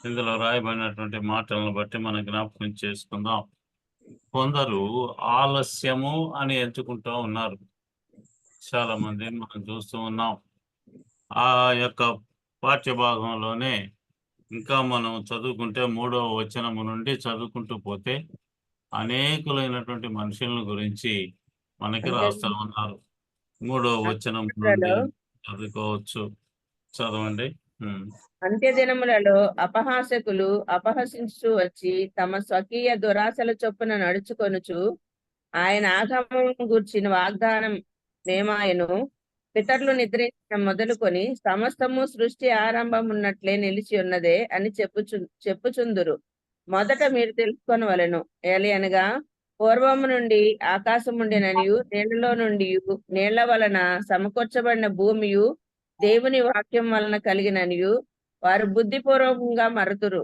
ఇందులో రాయబడినటువంటి మాటలను బట్టి మనం జ్ఞాపకం చేసుకుందాం. కొందరు ఆలస్యము అని ఎంచుకుంటూ ఉన్నారు. చాలా మంది మనం చూస్తూ ఉన్నాం. ఆ యొక్క పాఠ్య భాగంలోనే ఇంకా మనం చదువుకుంటే 3వ వచనము నుండి చదువుకుంటూ పోతే అనేకులైనటువంటి మనుషుల గురించి మనకి అంత్య రాస్తా ఉన్నారు. 3వ వచనం నుండి దినములలో చదువుకోవచ్చు. చదవండి. అంత్య దినములలో అపహాసకులు అపహసించు వచ్చి తమ స్వకీయ దురాశల చొప్పున నడుచుకొనుచు ఆయన ఆగమనం గూర్చిన వాగ్దానం మేమాయను పితరులు నిద్రించిన మొదలుకొని సమస్తము సృష్టి ఆరంభం ఉన్నట్లే నిలిచి ఉన్నదే అని చెప్పుచుందురు. మొదట మీరు తెలుసుకొనవలెను. ఏలయనగా పూర్వము నుండి ఆకాశముండెననియు నీళ్లలో నుండి నీళ్ల వలన సమకూర్చబడిన భూమియు దేవుని వాక్యం వలన కలిగిననియు వారు బుద్ధిపూర్వకంగా మరుతురు.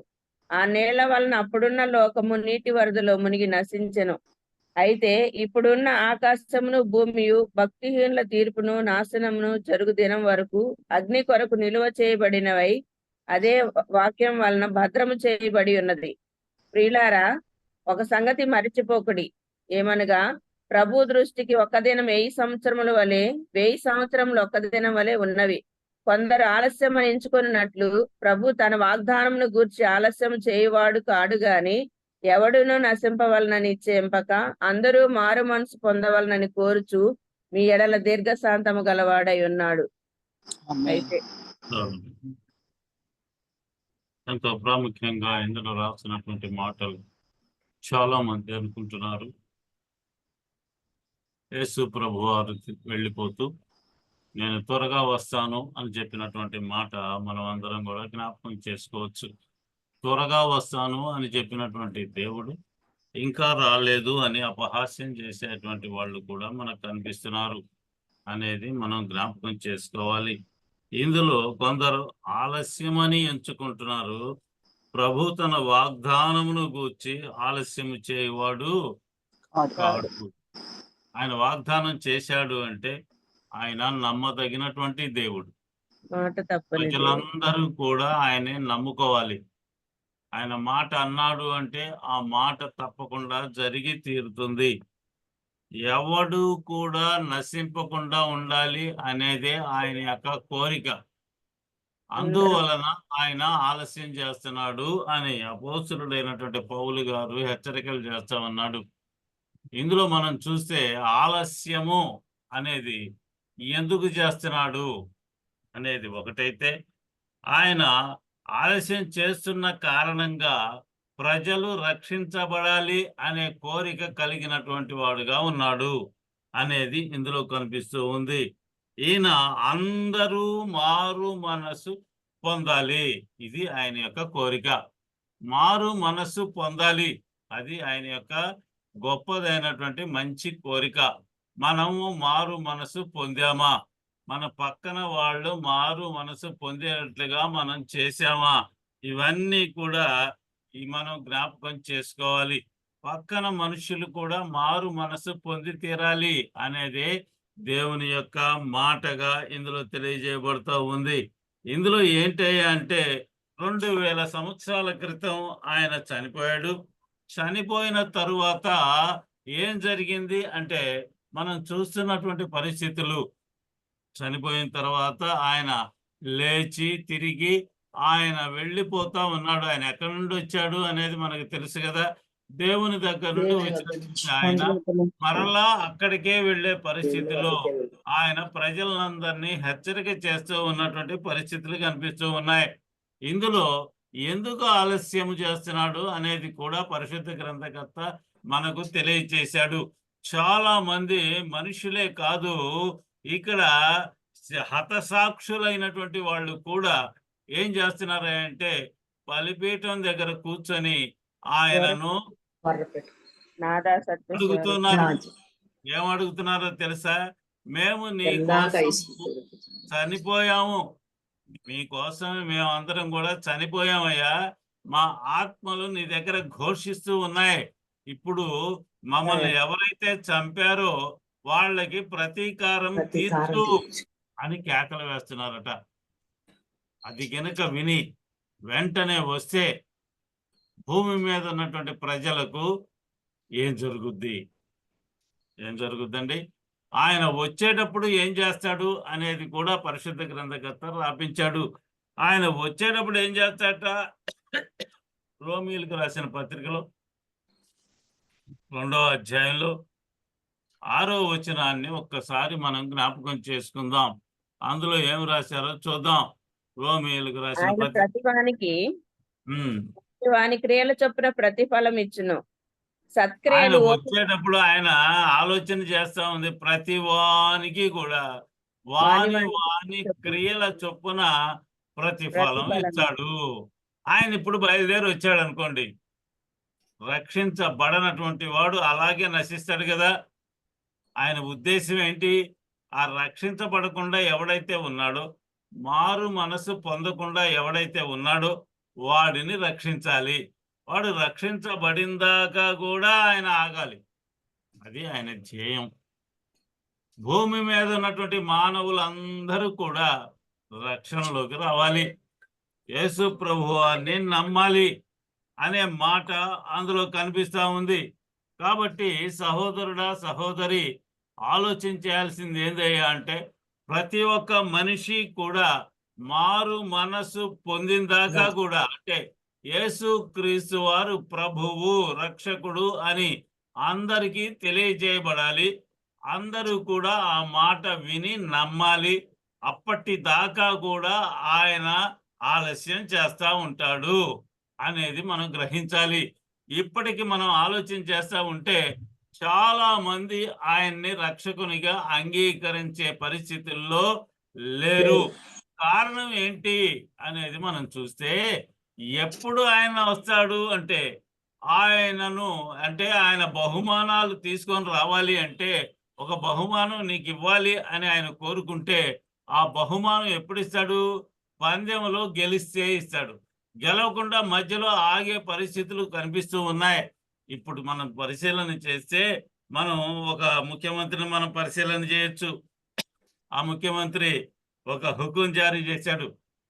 ఆ నీళ్ల వలన అప్పుడున్న లోకము నీటి వరదలో మునిగి నశించెను. అయితే ఇప్పుడున్న ఆకాశమును భూమియు భక్తిహీనుల తీర్పును నాశనమును జరుగు దినం వరకు అగ్ని కొరకు నిలువ చేయబడినవై అదే వాక్యం వలన భద్రము చేయబడి ఉన్నది. ప్రియులారా, ఒక సంగతి మరిచిపోకుడి. ఏమనగా ప్రభు దృష్టికి ఒక్క దినం 1000 సంవత్సరముల వలె 1000 సంవత్సరములు ఒక్క దినం వలె ఉన్నవి. కొందరు ఆలస్యం ఎంచుకున్నట్లు ప్రభు తన వాగ్దానమును గూర్చి ఆలస్యం చేయువాడు కాడు గాని ఎవడును నశింపవలనని చెంపక అందరూ మారు మనసు పొందవలనని కోరుచు మీ ఎడల దీర్ఘశాంతము గలవాడై ఉన్నాడు. అయితే ఎంతో ప్రాముఖ్యంగా ఇందులో రాసినటువంటి మాటలు చాలా మంది అనుకుంటున్నారు యేసు ప్రభు వారు వెళ్ళిపోతూ నేను త్వరగా వస్తాను అని చెప్పినటువంటి మాట మనం అందరం కూడా జ్ఞాపకం చేసుకోవచ్చు. త్వరగా వస్తాను అని చెప్పినటువంటి దేవుడు ఇంకా రాలేదు అని అపహాస్యం చేసేటువంటి వాళ్ళు కూడా మనకు కనిపిస్తున్నారు అనేది మనం జ్ఞాపకం చేసుకోవాలి. ఇందులో కొందరు ఆలస్యమని ఎంచుకుంటున్నారు. ప్రభు తన వాగ్దానమును గూర్చి ఆలస్యము చేయవాడు కాడు. ఆయన వాగ్దానం చేశాడు అంటే ఆయన నమ్మదగినటువంటి దేవుడు. ప్రజలందరూ కూడా ఆయనే నమ్ముకోవాలి. ఆయన మాట అన్నాడు అంటే ఆ మాట తప్పకుండా జరిగి తీరుతుంది. ఎవడు కూడా నశింపకుండా ఉండాలి అనేదే ఆయన యొక్క కోరిక. అందువలన ఆయన ఆలస్యం చేస్తున్నాడు అని అపోస్తలుడైనటువంటి పౌలు గారు హెచ్చరికలు చేస్తా ఉన్నాడు. ఇందులో మనం చూస్తే ఆలస్యము అనేది ఎందుకు చేస్తున్నాడు అనేది ఒకటైతే ఆయన ఆలస్యం చేస్తున్న కారణంగా ప్రజలు రక్షించబడాలి అనే కోరిక కలిగినటువంటి వాడుగా ఉన్నాడు అనేది ఇందులో కనిపిస్తూ ఉంది. ఈయన అందరూ మారు మనసు పొందాలి, ఇది ఆయన యొక్క కోరిక. మారు మనసు పొందాలి, అది ఆయన యొక్క గొప్పదైనటువంటి మంచి కోరిక. మనము మారు మనసు పొందామా? మన పక్కన వాళ్ళు మారు మనసు పొందేటట్లుగా మనం చేశామా? ఇవన్నీ కూడా మనం జ్ఞాపకం చేసుకోవాలి. పక్కన మనుషులు కూడా మారు మనసు పొంది తీరాలి అనేదే దేవుని యొక్క మాటగా ఇందులో తెలియజేయబడుతూ ఉంది. ఇందులో ఏంటి అంటే 2000 సంవత్సరాల క్రితం ఆయన చనిపోయాడు. చనిపోయిన తరువాత ఏం జరిగింది అంటే మనం చూస్తున్నటువంటి పరిస్థితులు, చనిపోయిన తర్వాత ఆయన లేచి తిరిగి ఆయన వెళ్ళిపోతా ఉన్నాడు. ఆయన ఎక్కడి నుండి వచ్చాడు అనేది మనకు తెలుసు కదా. దేవుని దగ్గర నుండి వచ్చిన ఆయన మరలా అక్కడికే వెళ్ళే పరిస్థితిలో ఆయన ప్రజలందరినీ హెచ్చరిక చేస్తూ ఉన్నటువంటి పరిస్థితులు కనిపిస్తూ ఉన్నాయి. ఇందులో ఎందుకు ఆలస్యం చేస్తున్నాడు అనేది కూడా పరిశుద్ధ గ్రంథకర్త మనకు తెలియచేశాడు. చాలా మంది మనుషులే కాదు, ఇక్కడ హతసాక్షులైనటువంటి వాళ్ళు కూడా ఏం చేస్తున్నారంటే బలిపీఠం దగ్గర కూర్చొని ఆయనను అడుగుతున్నారు. ఏమడుగుతున్నారో తెలుసా? మేము నీ కోసం చనిపోయాము, మీకోసం మేమందరం కూడా చనిపోయామయ్యా, మా ఆత్మలు నీ దగ్గర ఘోషిస్తూ ఉన్నాయి. ఇప్పుడు మమ్మల్ని ఎవరైతే చంపారో వాళ్ళకి ప్రతీకారం తీర్చు అని కేకలు వేస్తున్నారట. అది గనుక విని వెంటనే వస్తే భూమి మీద ఉన్నటువంటి ప్రజలకు ఏం జరుగుద్ది? ఏం జరుగుద్దండి? ఆయన వచ్చేటప్పుడు ఏం చేస్తాడు అనేది కూడా పరిశుద్ధ గ్రంథకర్త రాపించాడు. ఆయన వచ్చేటప్పుడు ఏం చేస్తాడట? రోమీయులకు రాసిన పత్రికలో 2వ అధ్యాయంలో 6వ వచనాన్ని ఒక్కసారి మనం జ్ఞాపకం చేసుకుందాం. అందులో ఏం రాశారో చూద్దాం. రోమీయులకు రాసిన ఆయన పత్రిక. ప్రతివానికి వాని క్రియల చొప్పున ప్రతిఫలం ఇచ్చును. ఆయన సత్క్రియలు వచ్చేటప్పుడు ఆయన ఆలోచన చేస్తా ఉంది. ప్రతి వానికి కూడా వాని వాని క్రియల చొప్పున ప్రతిఫలం ప్రతిఫలం. ఇచ్చాడు. ఆయన ఇప్పుడు బయలుదేరి వచ్చాడు అనుకోండి, రక్షించబడనటువంటి వాడు అలాగే నశిస్తాడు కదా. ఆయన ఉద్దేశం ఏంటి? ఆ రక్షించబడకుండా ఎవడైతే ఉన్నాడో, మారు మనసు పొందకుండా ఎవడైతే ఉన్నాడో వాడిని రక్షించాలి. వాడు రక్షించబడిందాకా కూడా ఆయన ఆగాలి. అది ఆయన ధ్యేయం. భూమి మీద ఉన్నటువంటి మానవులందరూ కూడా రక్షణలోకి రావాలి, యేసు ప్రభువాన్ని నమ్మాలి అనే మాట అందులో కనిపిస్తా ఉంది. కాబట్టి సహోదరుడా, సహోదరి, ఆలోచించాల్సింది ఏందయ్యా అంటే, ప్రతి ఒక్క మనిషి కూడా మారు మనసు పొందిన దాకా కూడా, అంటే యేసు క్రీస్తు వారు ప్రభువు, రక్షకుడు అని అందరికీ తెలియజేయబడాలి. అందరూ కూడా ఆ మాట విని నమ్మాలి. అప్పటిదాకా కూడా ఆయన ఆలస్యం చేస్తా ఉంటాడు అనేది మనం గ్రహించాలి. ఇప్పటికి మనం ఆలోచన చేస్తా ఉంటే చాలా మంది ఆయన్ని రక్షకునిగా అంగీకరించే పరిస్థితుల్లో లేరు. కారణం ఏంటి అనేది మనం చూస్తే, ఎప్పుడు ఆయన వస్తాడు అంటే, ఆయన బహుమానాలు తీసుకొని రావాలి అంటే, ఒక బహుమానం నీకు ఇవ్వాలి అని ఆయన కోరుకుంటే, ఆ బహుమానం ఎప్పుడు ఇస్తాడు? పందెంలో గెలిస్తే ఇస్తాడు. గెలవకుండా మధ్యలో ఆగే పరిస్థితులు కనిపిస్తూ ఉన్నాయి. ఇప్పుడు మనం పరిశీలన చేస్తే, మనం ఒక ముఖ్యమంత్రిని మనం పరిశీలన చేయొచ్చు. ఆ ముఖ్యమంత్రి ఒక హుకుం జారీ చేశాడు,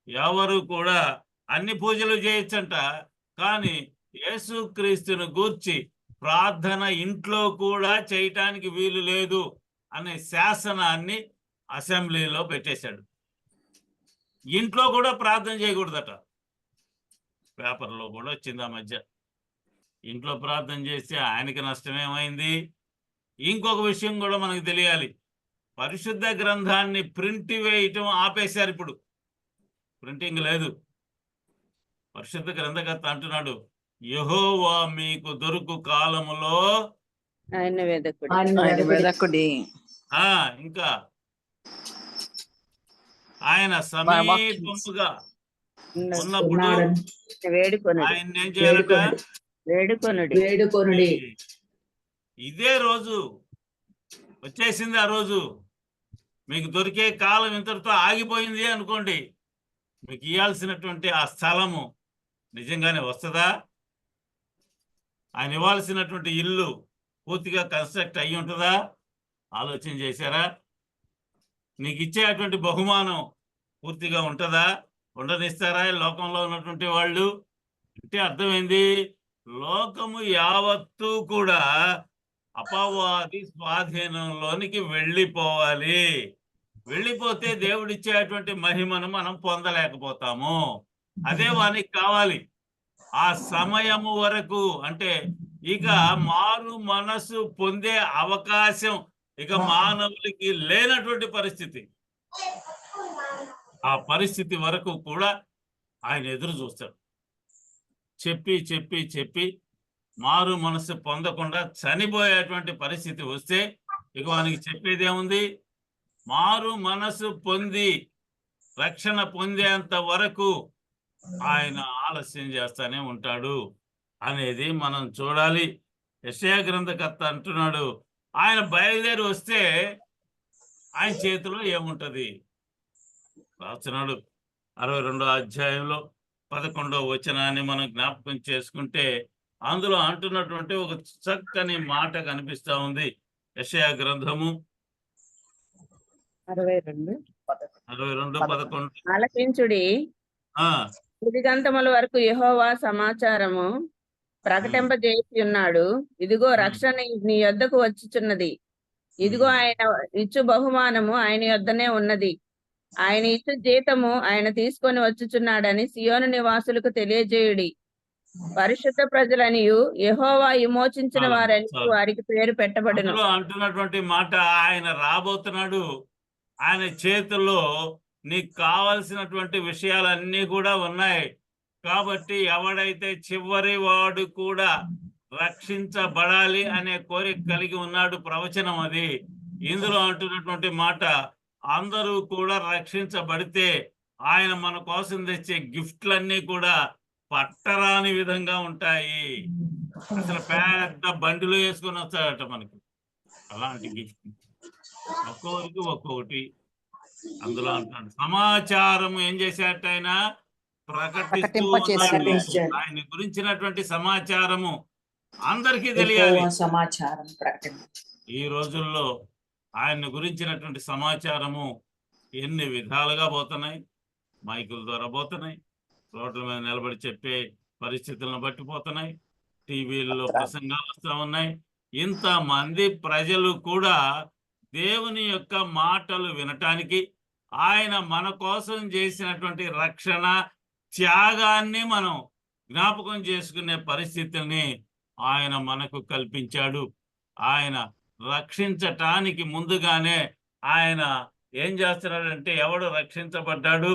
ఎవరు కూడా అన్ని పూజలు చేయొచ్చంట, కానీ యేసుక్రీస్తును గూర్చి ప్రార్థన ఇంట్లో కూడా చేయటానికి వీలు లేదు అనే శాసనాన్ని అసెంబ్లీలో పెట్టేశాడు. ఇంట్లో కూడా ప్రార్థన చేయకూడదట. పేపర్లో కూడా వచ్చింది ఆ మధ్య. ఇంట్లో ప్రార్థన చేస్తే ఆయనకి నష్టమేమైంది? ఇంకొక విషయం కూడా మనకు తెలియాలి. పరిశుద్ధ గ్రంథాన్ని ప్రింట్ వేయటం ఆపేశారు. ఇప్పుడు ప్రింటింగ్ లేదు. పరిశుద్ధ గ్రంథకర్త అంటున్నాడు, యెహోవా మీకు దొరుకు కాలములో ఆయన వెదకుడి. ఇంకా ఆయన సమీపముగా ఉన్నప్పుడు ఆయన ఏం చేయాలట? వేడుకొనుడి. ఇదే రోజు వచ్చేసింది. ఆ రోజు మీకు దొరికే కాలం ఇంతటితో ఆగిపోయింది అనుకోండి, మీకు ఇవ్వాల్సినటువంటి ఆ స్థలము నిజంగానే వస్తుందా? ఆయన ఇవ్వాల్సినటువంటి ఇల్లు పూర్తిగా కన్స్ట్రక్ట్ అయ్యి ఉంటుందా? ఆలోచన చేశారా? నీకు ఇచ్చేటువంటి బహుమానం పూర్తిగా ఉంటుందా? ఉండనిస్తారా లోకంలో ఉన్నటువంటి వాళ్ళు? అంటే అర్థమైంది, లోకము యావత్తు కూడా అపవాది స్వాధీనంలోనికి వెళ్ళిపోవాలి. వెళ్ళిపోతే దేవుడిచ్చేటువంటి మహిమను మనం పొందలేకపోతాము. అదే వానికి కావాలి. ఆ సమయము వరకు, అంటే ఇక మారు మనసు పొందే అవకాశం ఇక మానవులకి లేనటువంటి పరిస్థితి. ఆ పరిస్థితి వరకు కూడా ఆయన ఎదురు చూస్తాడు. చెప్పి చెప్పి చెప్పి మారు మనసు పొందకుండా చనిపోయేటువంటి పరిస్థితి వస్తే ఇక వానికి చెప్పేదేముంది? మారు మనసు పొంది రక్షణ పొందేంత వరకు ఆయన ఆలస్యం చేస్తానే ఉంటాడు అనేది మనం చూడాలి. యెషయా గ్రంథకర్త అంటున్నాడు, ఆయన బయలుదేరి వస్తే ఆయన చేతిలో ఏముంటది? రాస్తున్నాడు 62వ అధ్యాయంలో 11వ వచనాన్ని మనం జ్ఞాపకం చేసుకుంటే, అందులో అంటున్నటువంటి ఒక చక్కని మాట కనిపిస్తా ఉంది. యెషయా గ్రంథము 62:11. ఆలకించుడి, ఆలకించుడి, భుదిగంతముల వరకు యెహోవా సమాచారము ప్రకటింపజేసి ఉన్నాడు. ఇదిగో రక్షణ నీ యొద్దకు వచ్చుచున్నది. ఇదిగో ఆయన ఇచ్చు బహుమానము ఆయన యొద్దనే ఉన్నది. ఆయన ఇచ్చు జీతము ఆయన తీసుకొని వచ్చుచున్నాడని సియోను నివాసులకు తెలియజేయుడి. పరిశుద్ధ ప్రజలనియు యెహోవా విమోచించిన వారని వారికి పేరు పెట్టబడును. అందులో అంటున్నటువంటి మాట, ఆయన రాబోతున్నాడు, ఆయన చేతుల్లో నీకు కావలసినటువంటి విషయాలన్నీ కూడా ఉన్నాయి. కాబట్టి ఎవడైతే చివరి వాడు కూడా రక్షించబడాలి అనే కోరిక కలిగి ఉన్నాడు, ప్రవచనం అది. ఇందులో అంటున్నటువంటి మాట, అందరూ కూడా రక్షించబడితే ఆయన మన కోసం తెచ్చే గిఫ్ట్లన్నీ కూడా పట్టరాని విధంగా ఉంటాయి. అసలు పెద్ద బండిలో వేసుకొని వస్తాడట మనకి అలాంటి గిఫ్ట్, ఒక్కొక్కరికి ఒక్కొక్కటి. అందులో అంటాడు సమాచారం ఏం చేసేట ఆయన ప్రకటిస్తూ ఉన్నాడు. ఆయన గురించినటువంటి సమాచారము అందరికీ తెలియాలి. సమాచారం ఈ రోజుల్లో ఆయన గురించినటువంటి సమాచారము ఎన్ని విధాలుగా పోతున్నాయి. మైకుల ద్వారా పోతున్నాయి, రోడ్ల మీద నిలబడి చెప్పే పరిస్థితులను బట్టి పోతున్నాయి, టీవీల్లో ప్రసంగాలు వస్తూ ఉన్నాయి. ఇంతమంది ప్రజలు కూడా దేవుని యొక్క మాటలు వినటానికి, ఆయన మన కోసం చేసినటువంటి రక్షణ త్యాగాన్ని మనం జ్ఞాపకం చేసుకునే పరిస్థితిని ఆయన మనకు కల్పించాడు. ఆయన రక్షించటానికి ముందుగానే ఆయన ఏం చేస్తున్నాడంటే, ఎవడు రక్షించబడ్డాడు,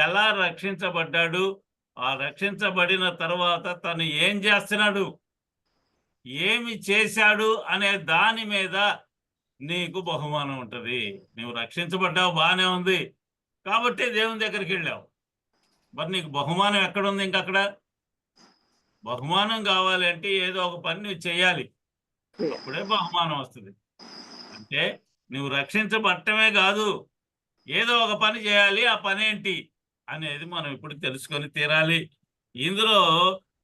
ఎలా రక్షించబడ్డాడు, ఆ రక్షించబడిన తర్వాత తను ఏం చేస్తున్నాడు, ఏమి చేశాడు అనే దాని మీద నీకు బహుమానం ఉంటుంది. నువ్వు రక్షించబడ్డావు, బాగానే ఉంది, కాబట్టి దేవుని దగ్గరికి వెళ్ళావు. మరి నీకు బహుమానం ఎక్కడుంది? ఇంకక్కడ బహుమానం కావాలి అంటే ఏదో ఒక పని నువ్వు చేయాలి, అప్పుడే బహుమానం వస్తుంది. అంటే నువ్వు రక్షించబడటమే కాదు, ఏదో ఒక పని చేయాలి. ఆ పని ఏంటి అనేది మనం ఇప్పుడు తెలుసుకొని తీరాలి. ఇందులో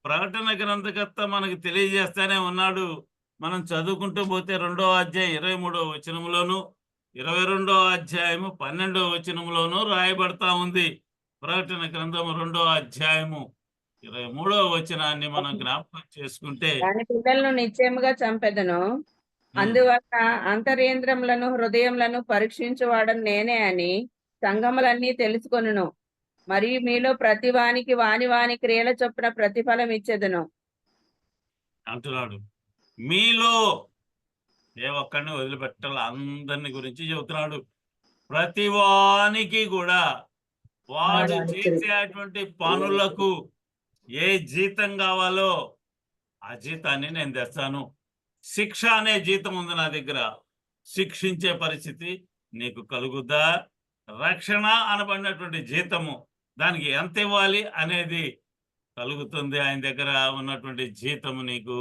ప్రకటన గ్రంథకర్త మనకు తెలియజేస్తానే ఉన్నాడు. మనం చదువుకుంటూ పోతే 2వ అధ్యాయం 23వ వచనంలోను, 22వ అధ్యాయము 12వ వచనంలోను రాయబడతా ఉంది. ప్రకటన గ్రంథము 2వ అధ్యాయము 23వ వచనాన్ని మనం జ్ఞాపకం చేసుకుంటే, దాని పిల్లలను నిశ్చయముగా చంపెదను, అందువల్ల అంతరేంద్రములను హృదయములను పరీక్షించువాడను నేనే అని సంఘములన్నీ తెలుసుకొనును. మరియు మీలో ప్రతి వానికి వాని వాని క్రియల చొప్పున ప్రతిఫలం ఇచ్చేదను అంటున్నాడు. మీలో ఏ ఒక్కడిని వదిలిపెట్టాలి, అందరిని గురించి చెబుతున్నాడు. ప్రతి వానికి కూడా వాడు చేసేటువంటి పనులకు ఏ జీతం కావాలో ఆ జీతాన్ని నేను తెస్తాను. శిక్ష అనే జీతం ఉంది నా దగ్గర, శిక్షించే పరిస్థితి నీకు కలుగుద్దా? రక్షణ అనబడినటువంటి జీతము, దానికి ఎంత ఇవ్వాలి అనేది కలుగుతుంది. ఆయన దగ్గర ఉన్నటువంటి జీతము నీకు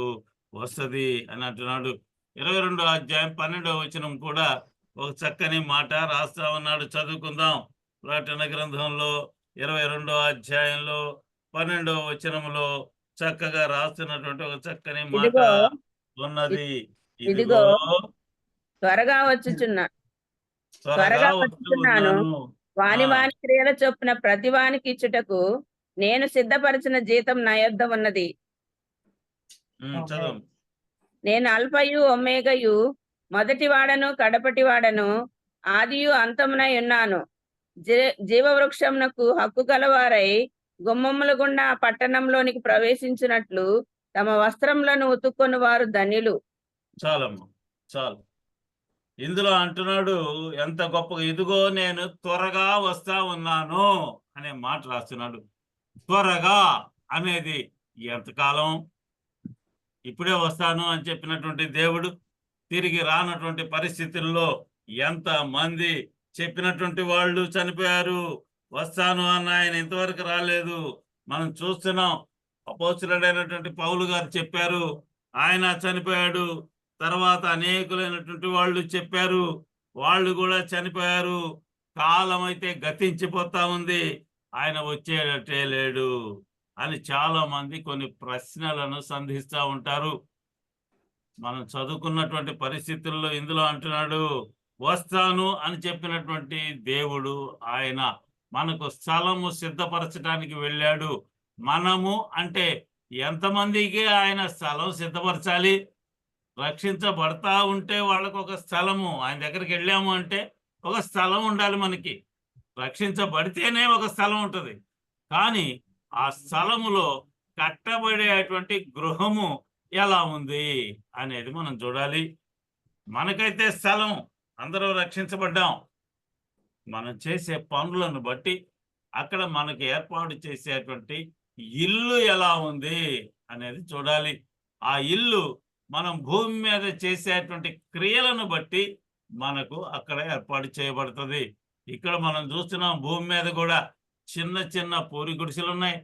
వస్తుంది అని అంటున్నాడు. 22వ అధ్యాయం 12వ వచనం కూడా ఒక చక్కని మాట రాస్తా ఉన్నాడు. చదువుకుందాం. ప్రకటన గ్రంథంలో 22వ అధ్యాయంలో 12వ వచనంలో చక్కగా రాస్తున్నటువంటి ఒక చక్కని మాట ఉన్నది. ఇదిగో త్వరగా వచ్చుచున్నాను, వాని వాని క్రియల చొప్పున ప్రతి వానికి ఇచ్చుటకు నేను సిద్ధపరిచిన జీతం నా యొద్ద ఉన్నది. నేను అల్ఫయు ఒమేగయు, మొదటి వాడను కడపటి వాడను, ఆదియు అంతమునై ఉన్నాను. జీవవృక్షమునకు హక్కు గలవారై గుమ్మముల గుండా పట్టణంలోనికి ప్రవేశించినట్లు తమ వస్త్రములను ఉతుక్కొని వారు ధన్యులు. చాలమ్మా, చాలు. ఇందులో అంటున్నాడు ఎంత గొప్పగా, ఇదిగో నేను త్వరగా వస్తా ఉన్నాను అనే మాట రాస్తున్నాడు. త్వరగా అనేది ఎంతకాలం? ఇప్పుడే వస్తాను అని చెప్పినటువంటి దేవుడు తిరిగి రానటువంటి పరిస్థితుల్లో ఎంత మంది చెప్పినటువంటి వాళ్ళు చనిపోయారు. వస్తాను అన్న ఆయన ఇంతవరకు రాలేదు. మనం చూస్తున్నాం. అపోస్తలుడైనటువంటి పౌలు గారు చెప్పారు, ఆయన చనిపోయాడు. తర్వాత అనేకులైనటువంటి వాళ్ళు చెప్పారు, వాళ్ళు కూడా చనిపోయారు. కాలం అయితే గతించిపోతా ఉంది, ఆయన వచ్చేటట్టే లేడు అని చాలా మంది కొన్ని ప్రశ్నలను సంధిస్తూ ఉంటారు. మనం చదువుకున్నటువంటి పరిస్థితుల్లో ఇందులో అంటున్నాడు, వస్తాను అని చెప్పినటువంటి దేవుడు ఆయన మనకు స్థలము సిద్ధపరచడానికి వెళ్ళాడు. మనము అంటే ఎంతమందికి ఆయన స్థలం సిద్ధపరచాలి? రక్షించబడతా ఉంటే వాళ్ళకు ఒక స్థలము, ఆయన దగ్గరికి వెళ్ళాము అంటే ఒక స్థలం ఉండాలి మనకి. రక్షించబడితేనే ఒక స్థలం ఉంటుంది. కానీ ఆ స్థలములో కట్టబడేటువంటి గృహము ఎలా ఉంది అనేది మనం చూడాలి. మనకైతే స్థలం, అందరూ రక్షించబడ్డాం. మనం చేసే పనులను బట్టి అక్కడ మనకి ఏర్పాటు చేసేటువంటి ఇల్లు ఎలా ఉంది అనేది చూడాలి. ఆ ఇల్లు మనం భూమి మీద చేసేటువంటి క్రియలను బట్టి మనకు అక్కడ ఏర్పాటు చేయబడుతుంది. ఇక్కడ మనం చూస్తున్నాం భూమి మీద కూడా చిన్న చిన్న పూరి గుడిసెలు ఉన్నాయి,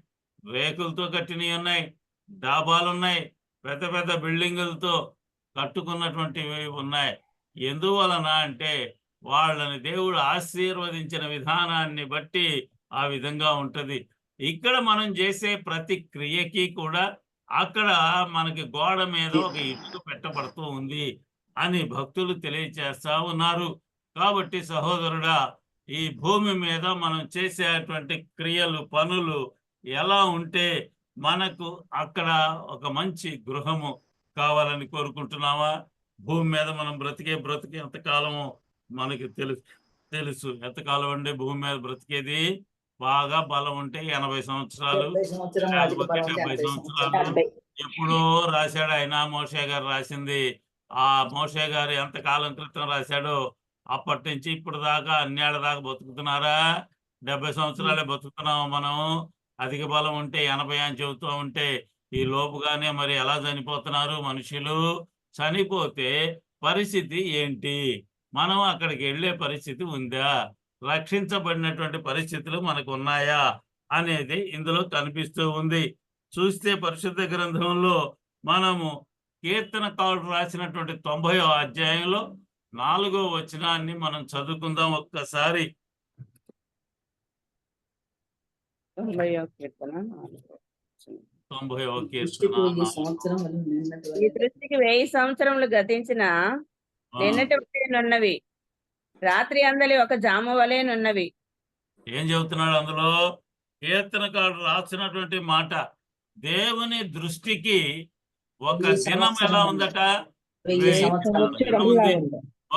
రేకులతో కట్టినవి ఉన్నాయి, డాబాలు ఉన్నాయి, పెద్ద పెద్ద బిల్డింగులతో కట్టుకున్నటువంటివి ఉన్నాయి. ఎందువలన అంటే వాళ్ళని దేవుడు ఆశీర్వదించిన విధానాన్ని బట్టి ఆ విధంగా ఉంటది. ఇక్కడ మనం చేసే ప్రతి క్రియకి కూడా అక్కడ మనకి గోడ మీద ఒక ఇటుక పెట్టబడుతూ ఉంది అని భక్తులు తెలియచేస్తా ఉన్నారు. కాబట్టి సహోదరుడా, ఈ భూమి మీద మనం చేసేటువంటి క్రియలు, పనులు ఎలా ఉంటే మనకు అక్కడ ఒక మంచి గృహము కావాలని కోరుకుంటున్నావా? భూమి మీద మనం బ్రతికే ఎంతకాలమో మనకి తెలుసు. ఎంతకాలం అండి భూమి మీద బ్రతికేది? బాగా బలం ఉంటే 80 సంవత్సరాలు, లేకపోతే 70 సంవత్సరాలు. ఎప్పుడో రాశాడు ఆయన, మోషే గారు రాసింది. ఆ మోషే గారు ఎంతకాలం క్రితం రాశాడో అప్పటి నుంచి ఇప్పుడు దాకా అన్నేళ్ల దాకా బతుకుతున్నారా? 70 సంవత్సరాలే బతుకుతున్నాము మనం. అధిక బలం ఉంటే 80 అని చెబుతూ ఉంటే ఈ లోపుగానే మరి ఎలా చనిపోతున్నారు మనుషులు? చనిపోతే పరిస్థితి ఏంటి? మనం అక్కడికి వెళ్ళే పరిస్థితి ఉందా? రక్షించబడినటువంటి పరిస్థితులు మనకు ఉన్నాయా అనేది ఇందులో కనిపిస్తూ ఉంది. చూస్తే పరిశుద్ధ గ్రంథంలో మనము కీర్తనకారుడు రాసినటువంటి 90వ అధ్యాయంలో 4వ వచనాన్ని మనం చదువుకుందాం ఒక్కసారి. 90వ కీర్తన 90వ కీర్తన. ఈ దృష్టికి 1000 సంవత్సరములు గతించిన నిన్నటి వలెనున్నవి, రాత్రి అందలి ఒక జాము వలెనున్నవి. ఏం చెబుతున్నాడు అందులో? కీర్తనకారుడు రాసినటువంటి మాట, దేవుని దృష్టికి ఒక దినం ఎలా ఉందట? 1000 ఉంది.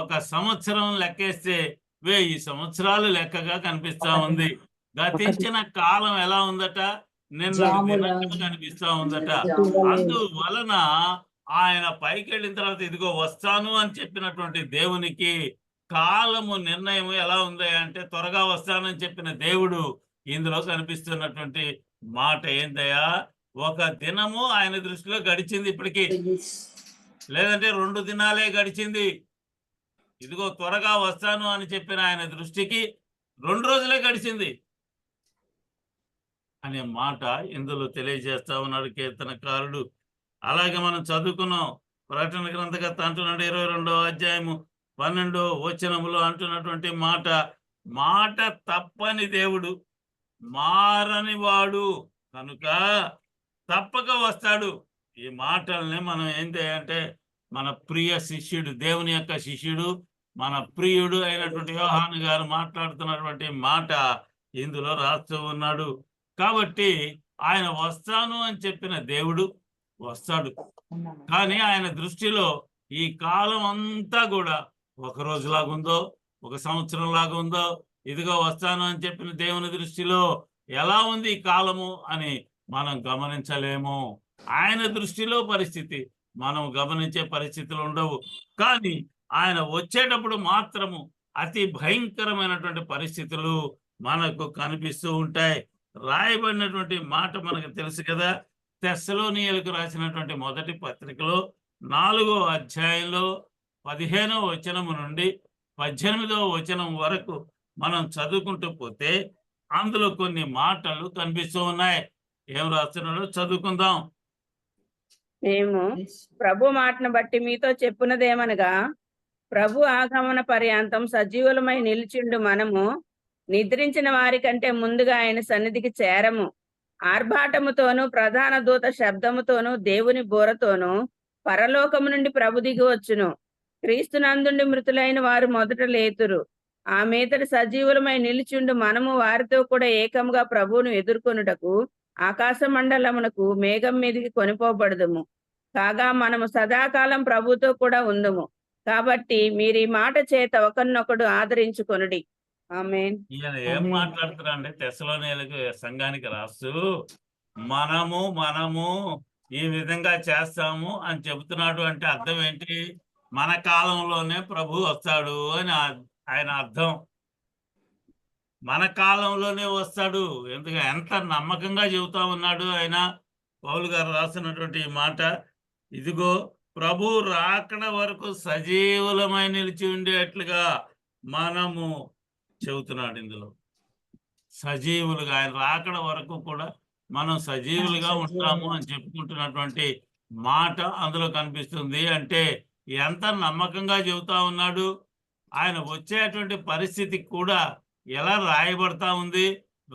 ఒక సంవత్సరం లెక్కేస్తే 1000 సంవత్సరాలు లెక్కగా కనిపిస్తా ఉంది. గతించిన కాలం ఎలా ఉందట? నిన్న కనిపిస్తా ఉందట. అందువలన ఆయన పైకి వెళ్ళిన తర్వాత ఇదిగో వస్తాను అని చెప్పినటువంటి దేవునికి కాలము నిర్ణయం ఎలా ఉంది అంటే త్వరగా వస్తానని చెప్పిన దేవుడు ఇందులో కనిపిస్తున్నటువంటి మాట ఏందయ్యా? ఒక దినము ఆయన దృష్టిలో గడిచింది ఇప్పటికి, లేదంటే 2 దినాలే గడిచింది. ఇదిగో త్వరగా వస్తాను అని చెప్పిన ఆయన దృష్టికి 2 రోజులే గడిచింది అనే మాట ఇందులో తెలియజేస్తా ఉన్నాడు కీర్తనకారుడు. అలాగే మనం చదువుకున్నాం, ప్రకటన గ్రంథకర్త అంటున్నాడు 22వ అధ్యాయము 12వ వచనములో అంటున్నటువంటి మాట తప్పని దేవుడు, మారని వాడు కనుక తప్పక వస్తాడు. ఈ మాటల్ని మనం ఏంటి అంటే మన ప్రియ శిష్యుడు, దేవుని యొక్క శిష్యుడు, మన ప్రియుడు అయినటువంటి యోహాను గారు మాట్లాడుతున్నటువంటి మాట ఇందులో రాస్తూ ఉన్నాడు. కాబట్టి ఆయన వస్తాను అని చెప్పిన దేవుడు వస్తాడు. కానీ ఆయన దృష్టిలో ఈ కాలం అంతా కూడా ఒక రోజులాగుందో, ఒక సంవత్సరం లాగా ఉందో, ఇదిగో వస్తాను అని చెప్పిన దేవుని దృష్టిలో ఎలా ఉంది ఈ కాలము అని మనం గమనించలేము. ఆయన దృష్టిలో పరిస్థితి మనం గమనించే పరిస్థితులు ఉండవు. కానీ ఆయన వచ్చేటప్పుడు మాత్రము అతి భయంకరమైనటువంటి పరిస్థితులు మనకు కనిపిస్తూ ఉంటాయి. రాయబడినటువంటి మాట మనకు తెలుసు కదా. తెస్సలోనియులకు రాసినటువంటి మొదటి పత్రికలో 4వ అధ్యాయంలో 15వ వచనము నుండి 18వ వచనం వరకు మనం చదువుకుంటూ పోతే అందులో కొన్ని మాటలు కనిపిస్తూ ఉన్నాయి. ఏం రాస్తున్నాడో చదువుకుందాం. మేము ప్రభు మాటను బట్టి మీతో చెప్పున్నదేమనగా, ప్రభు ఆగమన పర్యాంతం సజీవులమై నిలిచిండు మనము నిద్రించిన వారి కంటే ముందుగా ఆయన సన్నిధికి చేరము. ఆర్భాటముతోనూ ప్రధాన దూత శబ్దముతోనూ దేవుని బోరతోనూ పరలోకము నుండి ప్రభు దిగి వచ్చును. క్రీస్తునందుండి మృతులైన వారు మొదట లేతురు. ఆ మీదటి సజీవులమై నిలిచుండు మనము వారితో కూడా ఏకముగా ప్రభువును ఎదుర్కొనుటకు ఆకాశ మండలమునకు మేఘం మీదికి కొనిపోబడదుము. కాగా మనము సదాకాలం ప్రభుతో కూడా ఉందుము. కాబట్టి మీరు ఈ మాట చేత ఒకరినొకడు ఆదరించుకొనుడి. ఆమేన్. ఈయన ఏం మాట్లాడుతున్నారంటే తెస్సలోనికీయులకు సంఘానికి రాస్తూ మనము ఈ విధంగా చేస్తాము అని చెబుతున్నాడు. అంటే అర్థం ఏంటి? మన కాలంలోనే ప్రభు వస్తాడు అని ఆయన అర్థం. మన కాలంలోనే వస్తాడు. ఎందుకంటే ఎంత నమ్మకంగా చెబుతా ఉన్నాడు ఆయన. పౌలు గారు రాసినటువంటి ఈ మాట, ఇదిగో ప్రభు రాకడ వరకు సజీవులమై నిలిచి ఉండేట్లుగా మనము చెబుతున్నాడు. ఇందులో సజీవులుగా ఆయన రాకడ వరకు కూడా మనం సజీవులుగా ఉంటాము అని చెప్పుకుంటున్నటువంటి మాట అందులో కనిపిస్తుంది. అంటే ఎంత నమ్మకంగా చెబుతా ఉన్నాడు. ఆయన వచ్చేటువంటి పరిస్థితి కూడా ఎలా రాయబడతా ఉంది.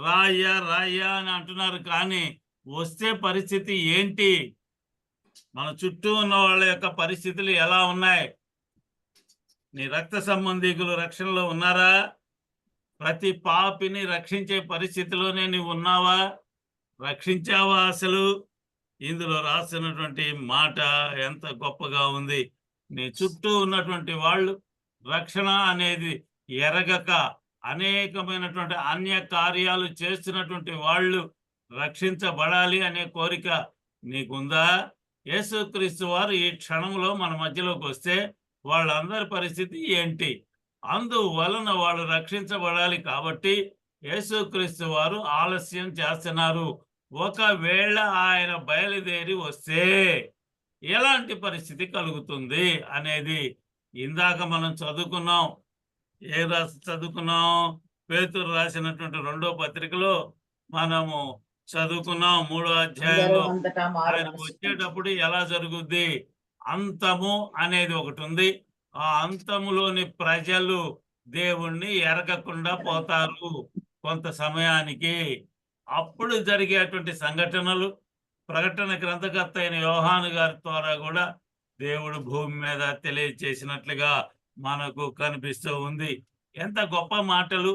రాయ్యా అని అంటున్నారు, కానీ వస్తే పరిస్థితి ఏంటి? మన చుట్టూ ఉన్న వాళ్ళ యొక్క పరిస్థితులు ఎలా ఉన్నాయి? నీ రక్త సంబంధికులు రక్షణలో ఉన్నారా? ప్రతి పాపిని రక్షించే పరిస్థితిలోనే నీవు ఉన్నావా? రక్షించావా అసలు? ఇందులో రాసినటువంటి మాట ఎంత గొప్పగా ఉంది. నీ చుట్టూ ఉన్నటువంటి వాళ్ళు రక్షణ అనేది ఎరగక అనేకమైనటువంటి అన్య కార్యాలు చేస్తున్నటువంటి వాళ్ళు రక్షించబడాలి అనే కోరిక నీకుందా? యేసుక్రీస్తు వారు ఈ క్షణంలో మన మధ్యలోకి వస్తే వాళ్ళందరి పరిస్థితి ఏంటి? అందువలన వాళ్ళు రక్షించబడాలి. కాబట్టి యేసుక్రీస్తు వారు ఆలస్యం చేస్తున్నారు. ఒకవేళ ఆయన బయలుదేరి వస్తే ఎలాంటి పరిస్థితి కలుగుతుంది అనేది ఇందాక మనం చదువుకున్నాం. చదువుకున్నాం? పేతురు రాసినటువంటి 2వ పత్రికలో మనము చదువుకున్నాం. 3వ అధ్యాయంలో ఆయన వచ్చేటప్పుడు ఎలా జరుగుద్ది? అంతము అనేది ఒకటి ఉంది. ఆ అంతములోని ప్రజలు దేవుణ్ణి ఎరగకుండా పోతారు కొంత సమయానికి. అప్పుడు జరిగేటువంటి సంఘటనలు ప్రకటన గ్రంథకర్త అయిన యోహాను గారి ద్వారా కూడా దేవుడు భూమి మీద తెలియచేసినట్లుగా మనకు కనిపిస్తూ ఉంది. ఎంత గొప్ప మాటలు!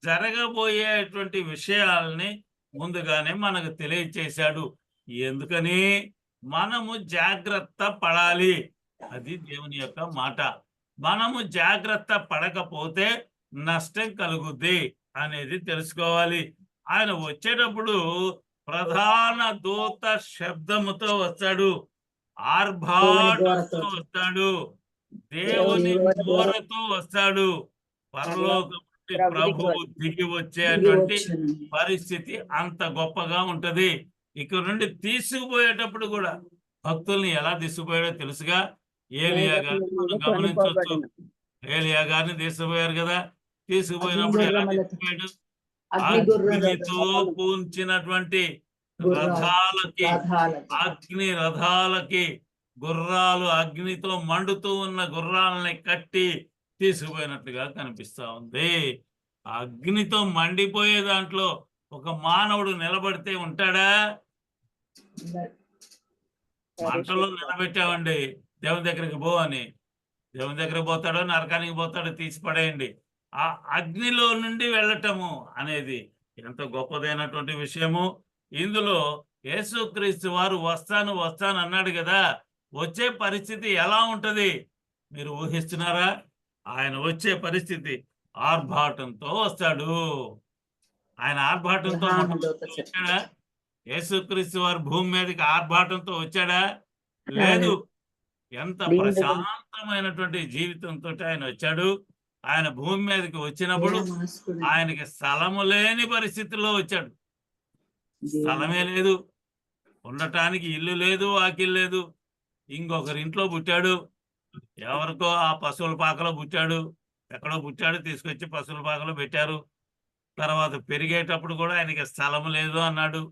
జరగబోయేటువంటి విషయాలని ముందుగానే మనకు తెలియచేశాడు. ఎందుకని? మనము జాగ్రత్త పడాలి. అది దేవుని యొక్క మాట. మనము జాగ్రత్త పడకపోతే నష్టం కలుగుద్ది అనేది తెలుసుకోవాలి. ఆయన వచ్చేటప్పుడు ప్రధాన దూత శబ్దముతో వస్తాడు, ఆర్భాటంతో వస్తాడు, దేవుని దూరతో వస్తాడు. పరలోకం నుండి ప్రభువు దిగి వచ్చేటువంటి పరిస్థితి అంత గొప్పగా ఉంటది. ఇక్కడ నుండి తీసుకుపోయేటప్పుడు కూడా భక్తుల్ని ఎలా తీసుకుపోయాడో తెలుసుగా. ఏలియా గారిని మనం గమనించవచ్చు. ఏలియా గారిని తీసుకుపోయారు కదా. తీసుకుపోయినప్పుడు ఎలా తీసుకుపోయాడు? అగ్నితో పూంచినటువంటి రథాలకి, అగ్ని రథాలకి గుర్రాలు, అగ్నితో మండుతూ ఉన్న గుర్రాలని కట్టి తీసుకుపోయినట్లుగా కనిపిస్తా ఉంది. అగ్నితో మండిపోయే దాంట్లో ఒక మానవుడు నిలబడితే ఉంటాడా? మంటలో నిలబెట్టామండి, దేవుని దగ్గరికి పో అని. దేవుని దగ్గరికి పోతాడో నరకానికి పోతాడో తీసి పడేయండి. ఆ అగ్నిలో నుండి వెళ్ళటము అనేది ఎంత గొప్పదైనటువంటి విషయము. ఇందులో యేసుక్రీస్తు వారు వస్తాను అన్నాడు కదా. వచ్చే పరిస్థితి ఎలా ఉంటది మీరు ఊహిస్తున్నారా? ఆయన వచ్చే పరిస్థితి ఆర్భాటంతో వస్తాడు. ఆయన ఆర్భాటంతో వచ్చాడా? యేసుక్రీస్తు వారు భూమి మీదకి ఆర్భాటంతో వచ్చాడా? లేదు. ఎంత ప్రశాంతమైనటువంటి జీవితంతో ఆయన వచ్చాడు. ఆయన భూమి మీదకి వచ్చినప్పుడు ఆయనకి స్థలము లేని పరిస్థితుల్లో వచ్చాడు. స్థలమే లేదు, ఉండటానికి ఇల్లు లేదు, వాకిల్ లేదు. ఇంకొకరి ఇంట్లో పుట్టాడు. ఎవరికో ఆ పశువుల పాకలో పుట్టాడు. ఎక్కడో పుట్టాడు, తీసుకొచ్చి పశువుల పాకలో పెట్టారు. తర్వాత పెరిగేటప్పుడు కూడా ఆయనకి స్థలం లేదు అన్నాడు.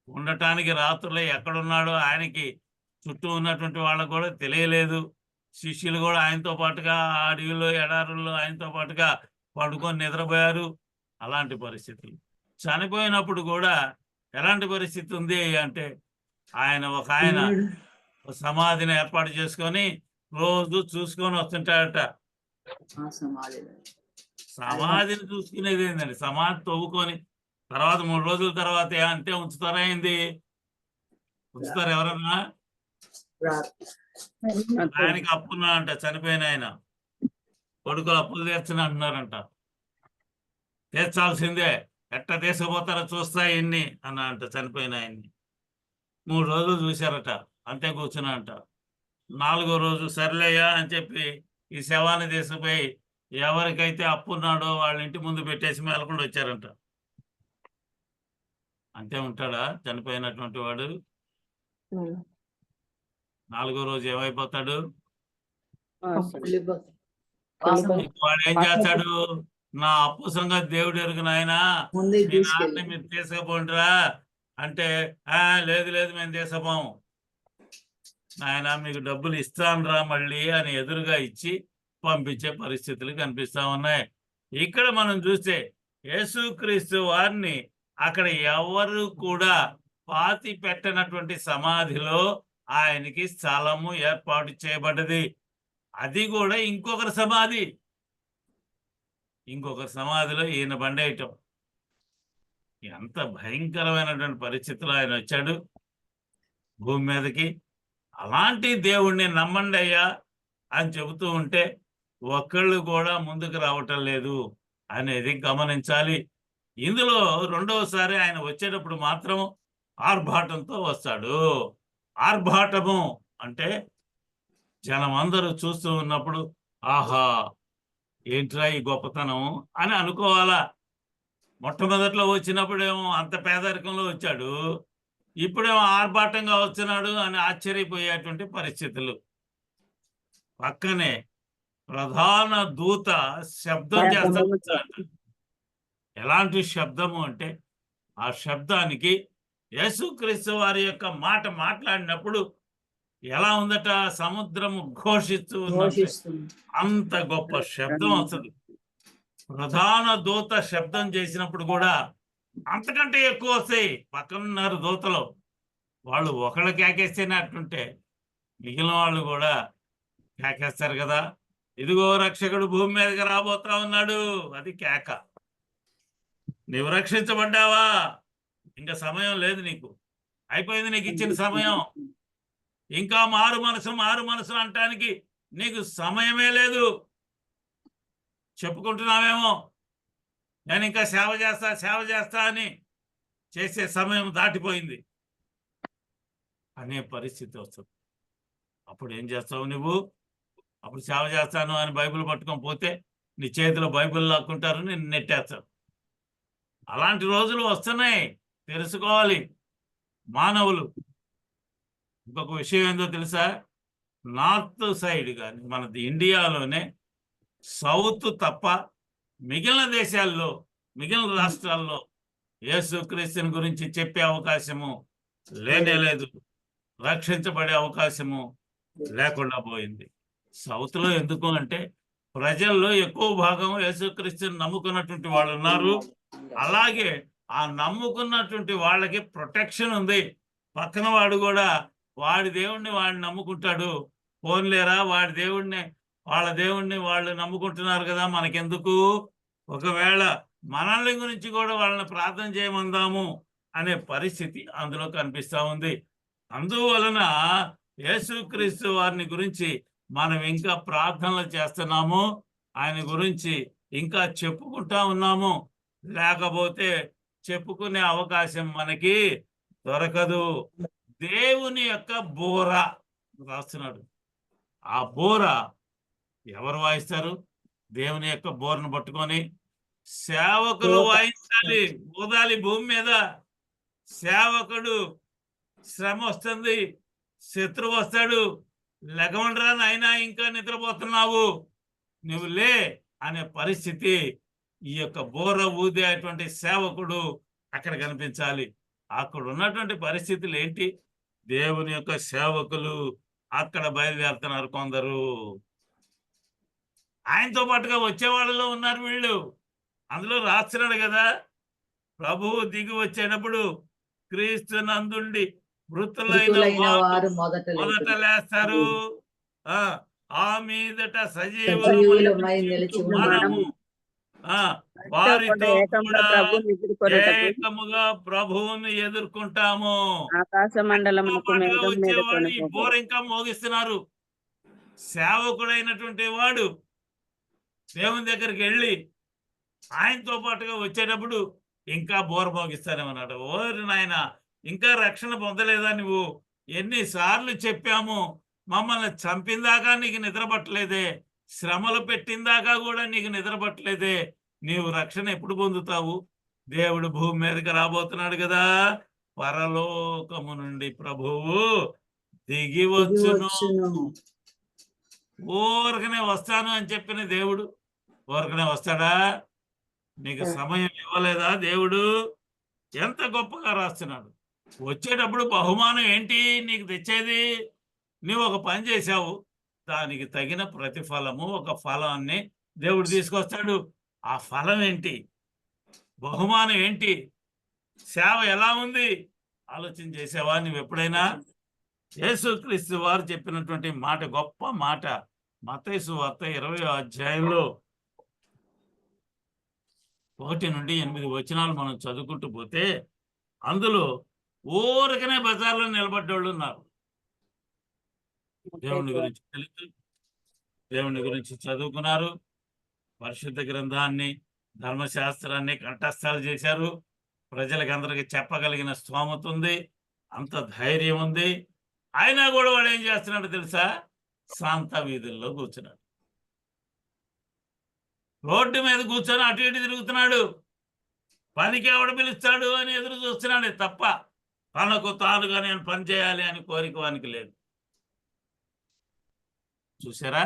ఉండటానికి రాత్రుల్లో ఎక్కడున్నాడో ఆయనకి చుట్టూ ఉన్నటువంటి వాళ్ళకు కూడా తెలియలేదు. శిష్యులు కూడా ఆయనతో పాటుగా అడవిలో ఎడారుల్లో ఆయనతో పాటుగా పడుకొని నిద్రపోయారు. అలాంటి పరిస్థితులు. చనిపోయినప్పుడు కూడా ఎలాంటి పరిస్థితి ఉంది అంటే, ఆయన సమాధిని ఏర్పాటు చేసుకొని రోజు చూసుకొని వస్తుంటాడట. సమాధిని చూసుకునేది ఏంటండి? సమాధి తవ్వుకొని తర్వాత 3 రోజుల తర్వాత అంతే ఉంచుతారా ఏంది? ఉంచుతారు ఎవరన్నా? ఆయనకి అప్పున్నా అంట, చనిపోయిన ఆయన కొడుకులు అప్పులు తీర్చని అంటున్నారంట. తీర్చాల్సిందే, ఎట్ట తీసుకుపోతారో చూస్తా ఎన్ని అన్న అంట చనిపోయిన ఆయన్ని. 3 రోజులు చూశారట, అంతే కూర్చున్నా అంట. 4వ రోజు సర్లేయా అని చెప్పి ఈ శవాన్ని తీసుకుపోయి ఎవరికైతే అప్పున్నాడో వాళ్ళ ఇంటి ముందు పెట్టేసి మేలకుండా వచ్చారంట. అంతే ఉంటాడా చనిపోయినటువంటి వాడు? 4వ రోజు ఏమైపోతాడు? వాడు ఏం చేస్తాడు? నా అప్పు సంగతి దేవుడు ఎరుగు నాయనా, మీ నాన్నని మీరు తీసుకుపోండిరా అంటే, లేదు లేదు మేము తీసుకుపోము నాయన, మీకు డబ్బులు ఇస్తానురా మళ్ళీ అని ఎదురుగా ఇచ్చి పంపించే పరిస్థితులు కనిపిస్తా ఉన్నాయి. ఇక్కడ మనం చూస్తే యేసుక్రీస్తు వారిని అక్కడ ఎవరు కూడా పాతి పెట్టనటువంటి సమాధిలో ఆయనకి స్థలము ఏర్పాటు చేయబడ్డది. అది కూడా ఇంకొకరి సమాధి, ఇంకొకరి సమాధిలో ఈయన బండేయటం. ఎంత భయంకరమైనటువంటి పరిస్థితిలో ఆయన వచ్చాడు భూమి మీదకి. అలాంటి దేవుణ్ణి నమ్మండి అయ్యా అని చెబుతూ ఉంటే ఒక్కళ్ళు కూడా ముందుకు రావటం లేదు అనేది గమనించాలి. ఇందులో రెండవసారి ఆయన వచ్చేటప్పుడు మాత్రం ఆర్భాటంతో వస్తాడు. ఆర్భాటము అంటే జనం అందరూ చూస్తూ ఉన్నప్పుడు ఆహా ఏంట్రా ఈ గొప్పతనం అని అనుకోవాలా. మొట్టమొదట్లో వచ్చినప్పుడేమో అంత పేదరికంలో వచ్చాడు, ఇప్పుడేమో ఆర్భాటంగా వస్తున్నాడు అని ఆశ్చర్యపోయేటువంటి పరిస్థితులు. పక్కనే ప్రధాన దూత శబ్దం చేస్తాడు. ఎలాంటి శబ్దము అంటే ఆ శబ్దానికి యేసుక్రీస్తు వారి యొక్క మాట మాట్లాడినప్పుడు ఎలా ఉందట? సముద్రము ఘోషిస్తూ ఉన్నది, అంత గొప్ప శబ్దం వస్తుంది. ప్రధాన దూత శబ్దం చేసినప్పుడు కూడా అంతకంటే ఎక్కువ వస్తాయి. పక్కనున్నారు దూతలు, వాళ్ళు ఒకళ్ళు కేకేస్తేనే అట్టుంటే మిగిలిన వాళ్ళు కూడా కేకేస్తారు కదా. ఇదిగో రక్షకుడు భూమి మీదకి రాబోతా ఉన్నాడు, అది కేక. నీవు రక్షించబడ్డావా? ఇంకా సమయం లేదు, నీకు అయిపోయింది, నీకు ఇచ్చిన సమయం. ఇంకా మారు మనసు అంటానికి నీకు సమయమే లేదు. చెప్పుకుంటున్నావేమో నేను ఇంకా సేవ చేస్తా అని, చేసే సమయం దాటిపోయింది అనే పరిస్థితి వస్తుంది. అప్పుడు ఏం చేస్తావు నువ్వు? అప్పుడు సేవ చేస్తాను అని బైబిల్ పట్టుకొని పోతే నీ చేతిలో బైబిల్ లాక్కుంటారు, నేను నెట్టేస్తాను. అలాంటి రోజులు వస్తున్నాయి, తెలుసుకోవాలి మానవులు. ఇంకొక విషయం ఏందో తెలుసా? నార్త్ సైడ్ కానీ మనది ఇండియాలోనే సౌత్ తప్ప మిగిలిన దేశాల్లో, మిగిలిన రాష్ట్రాల్లో యేసుక్రీస్తుని గురించి చెప్పే అవకాశము లేనే లేదు, రక్షించబడే అవకాశము లేకుండా పోయింది. సౌత్లో ఎందుకు అంటే ప్రజల్లో ఎక్కువ భాగం యేసుక్రీస్తుని నమ్ముకున్నటువంటి వాళ్ళు ఉన్నారు. అలాగే ఆ నమ్ముకున్నటువంటి వాళ్ళకి ప్రొటెక్షన్ ఉంది. పక్కన వాడు కూడా వాడి దేవుణ్ణి వాడిని నమ్ముకుంటాడు. పోన్లేరా, వాడి దేవుణ్ణి వాళ్ళ దేవుణ్ణి వాళ్ళు నమ్ముకుంటున్నారు కదా, మనకెందుకు, ఒకవేళ మనల్ని గురించి కూడా వాళ్ళని ప్రార్థన చేయమందాము అనే పరిస్థితి అందులో కనిపిస్తూ ఉంది. అందువలన యేసుక్రీస్తు వారిని గురించి మనం ఇంకా ప్రార్థనలు చేస్తున్నాము, ఆయన గురించి ఇంకా చెప్పుకుంటా ఉన్నాము. లేకపోతే చెప్పుకునే అవకాశం మనకి దొరకదు. దేవుని యొక్క బోర రాస్తున్నాడు. ఆ బోర ఎవరు వాయిస్తారు? దేవుని యొక్క బోరను పట్టుకొని సేవకులు వాయించాలి, ఊదాలి భూమి మీద. సేవకుడు శ్రమ వస్తుంది, శత్రువు వస్తాడు, లెగవండ్రా నాయనా ఇంకా నిద్రపోతున్నావు, నువ్వు లే అనే పరిస్థితి ఈ యొక్క బోర ఊదేటువంటి సేవకుడు అక్కడ కనిపించాలి. అక్కడ ఉన్నటువంటి పరిస్థితులు ఏంటి? దేవుని యొక్క సేవకులు అక్కడ బయలుదేరుతున్నారు కొందరు. ఆయనతో పాటుగా వచ్చే వాళ్ళలో ఉన్నారు వీళ్ళు. అందులో రాస్తున్నాడు కదా, ప్రభువు దిగి వచ్చేటప్పుడు క్రీస్తు నందుండి మృతులైన వారు మొదట లేస్తారు, ఆ మీదట సజీవులమై నిలిచి మనము ఆ వారితో వారితో ఏకంగా కూడా ప్రభువుని ఎదుర్కొనుటకు ఏకముగా ప్రభువుని ఎదుర్కొంటాము. ఆకాశ ఆయనతో మండలమునకు పాటుగా మేఘం మీద వచ్చేవాడు ఈ కొనుకోబో. బోర్ ఇంకా మోగిస్తున్నారు. సేవకుడైనటువంటి వాడు దేవుని దగ్గరికి వెళ్ళి ఆయనతో పాటుగా వచ్చేటప్పుడు ఇంకా బోర మోగిస్తానేమన్నాడు. ఓరి నాయన, ఇంకా రక్షణ పొందలేదా నువ్వు? ఎన్నిసార్లు చెప్పాము, మమ్మల్ని చంపిందాకా నీకు నిద్ర పట్టలేదే, శ్రమలు పెట్టిందాకా కూడా నీకు నిద్ర పట్టలేదే, నీవు రక్షణ ఎప్పుడు పొందుతావు? దేవుడు భూమి మీదకి రాబోతున్నాడు కదా, పరలోకము నుండి ప్రభువు దిగి వచ్చును. ఊరకనే వస్తాను అని చెప్పిన దేవుడు ఊరకనే వస్తాడా? నీకు సమయం ఇవ్వలేదా దేవుడు? ఎంత గొప్పగా రాస్తున్నాడు. వచ్చేటప్పుడు బహుమానం ఏంటి నీకు తెచ్చేది? నువ్వు ఒక పని చేశావు, దానికి తగిన ప్రతిఫలము, ఒక ఫలాన్ని దేవుడు తీసుకొస్తాడు. ఆ ఫలం ఏంటి? బహుమానం ఏంటి? సేవ ఎలా ఉంది? ఆలోచన చేసావా నువ్వు ఎప్పుడైనా? యేసుక్రీస్తు వారు చెప్పినటువంటి మాట, గొప్ప మాట, మత్తయి సువార్త 20వ అధ్యాయంలో 1 నుండి 8 వచనాలు మనం చదువుకుంటూ పోతే, అందులో ఊరకనే బజార్లో నిలబడ్డోళ్ళు ఉన్నారు. దేవుని గురించి తెలుసు, దేవుని గురించి చదువుకున్నారు, పరిశుద్ధ గ్రంథాన్ని, ధర్మశాస్త్రాన్ని కంఠస్థాలు చేశారు, ప్రజలకు అందరికి చెప్పగలిగిన స్తోమత ఉంది, అంత ధైర్యం ఉంది. అయినా కూడా వాడు ఏం చేస్తున్నాడు తెలుసా? శాంత వీధుల్లో కూర్చున్నాడు, రోడ్డు మీద కూర్చొని అటు ఇటు తిరుగుతున్నాడు. పనికి ఎవడు పిలుస్తాడు అని ఎదురు చూస్తున్నాడే తప్ప తనకు తానుగా నేను పని చేయాలి అని కోరిక వానికి లేదు. చూసారా?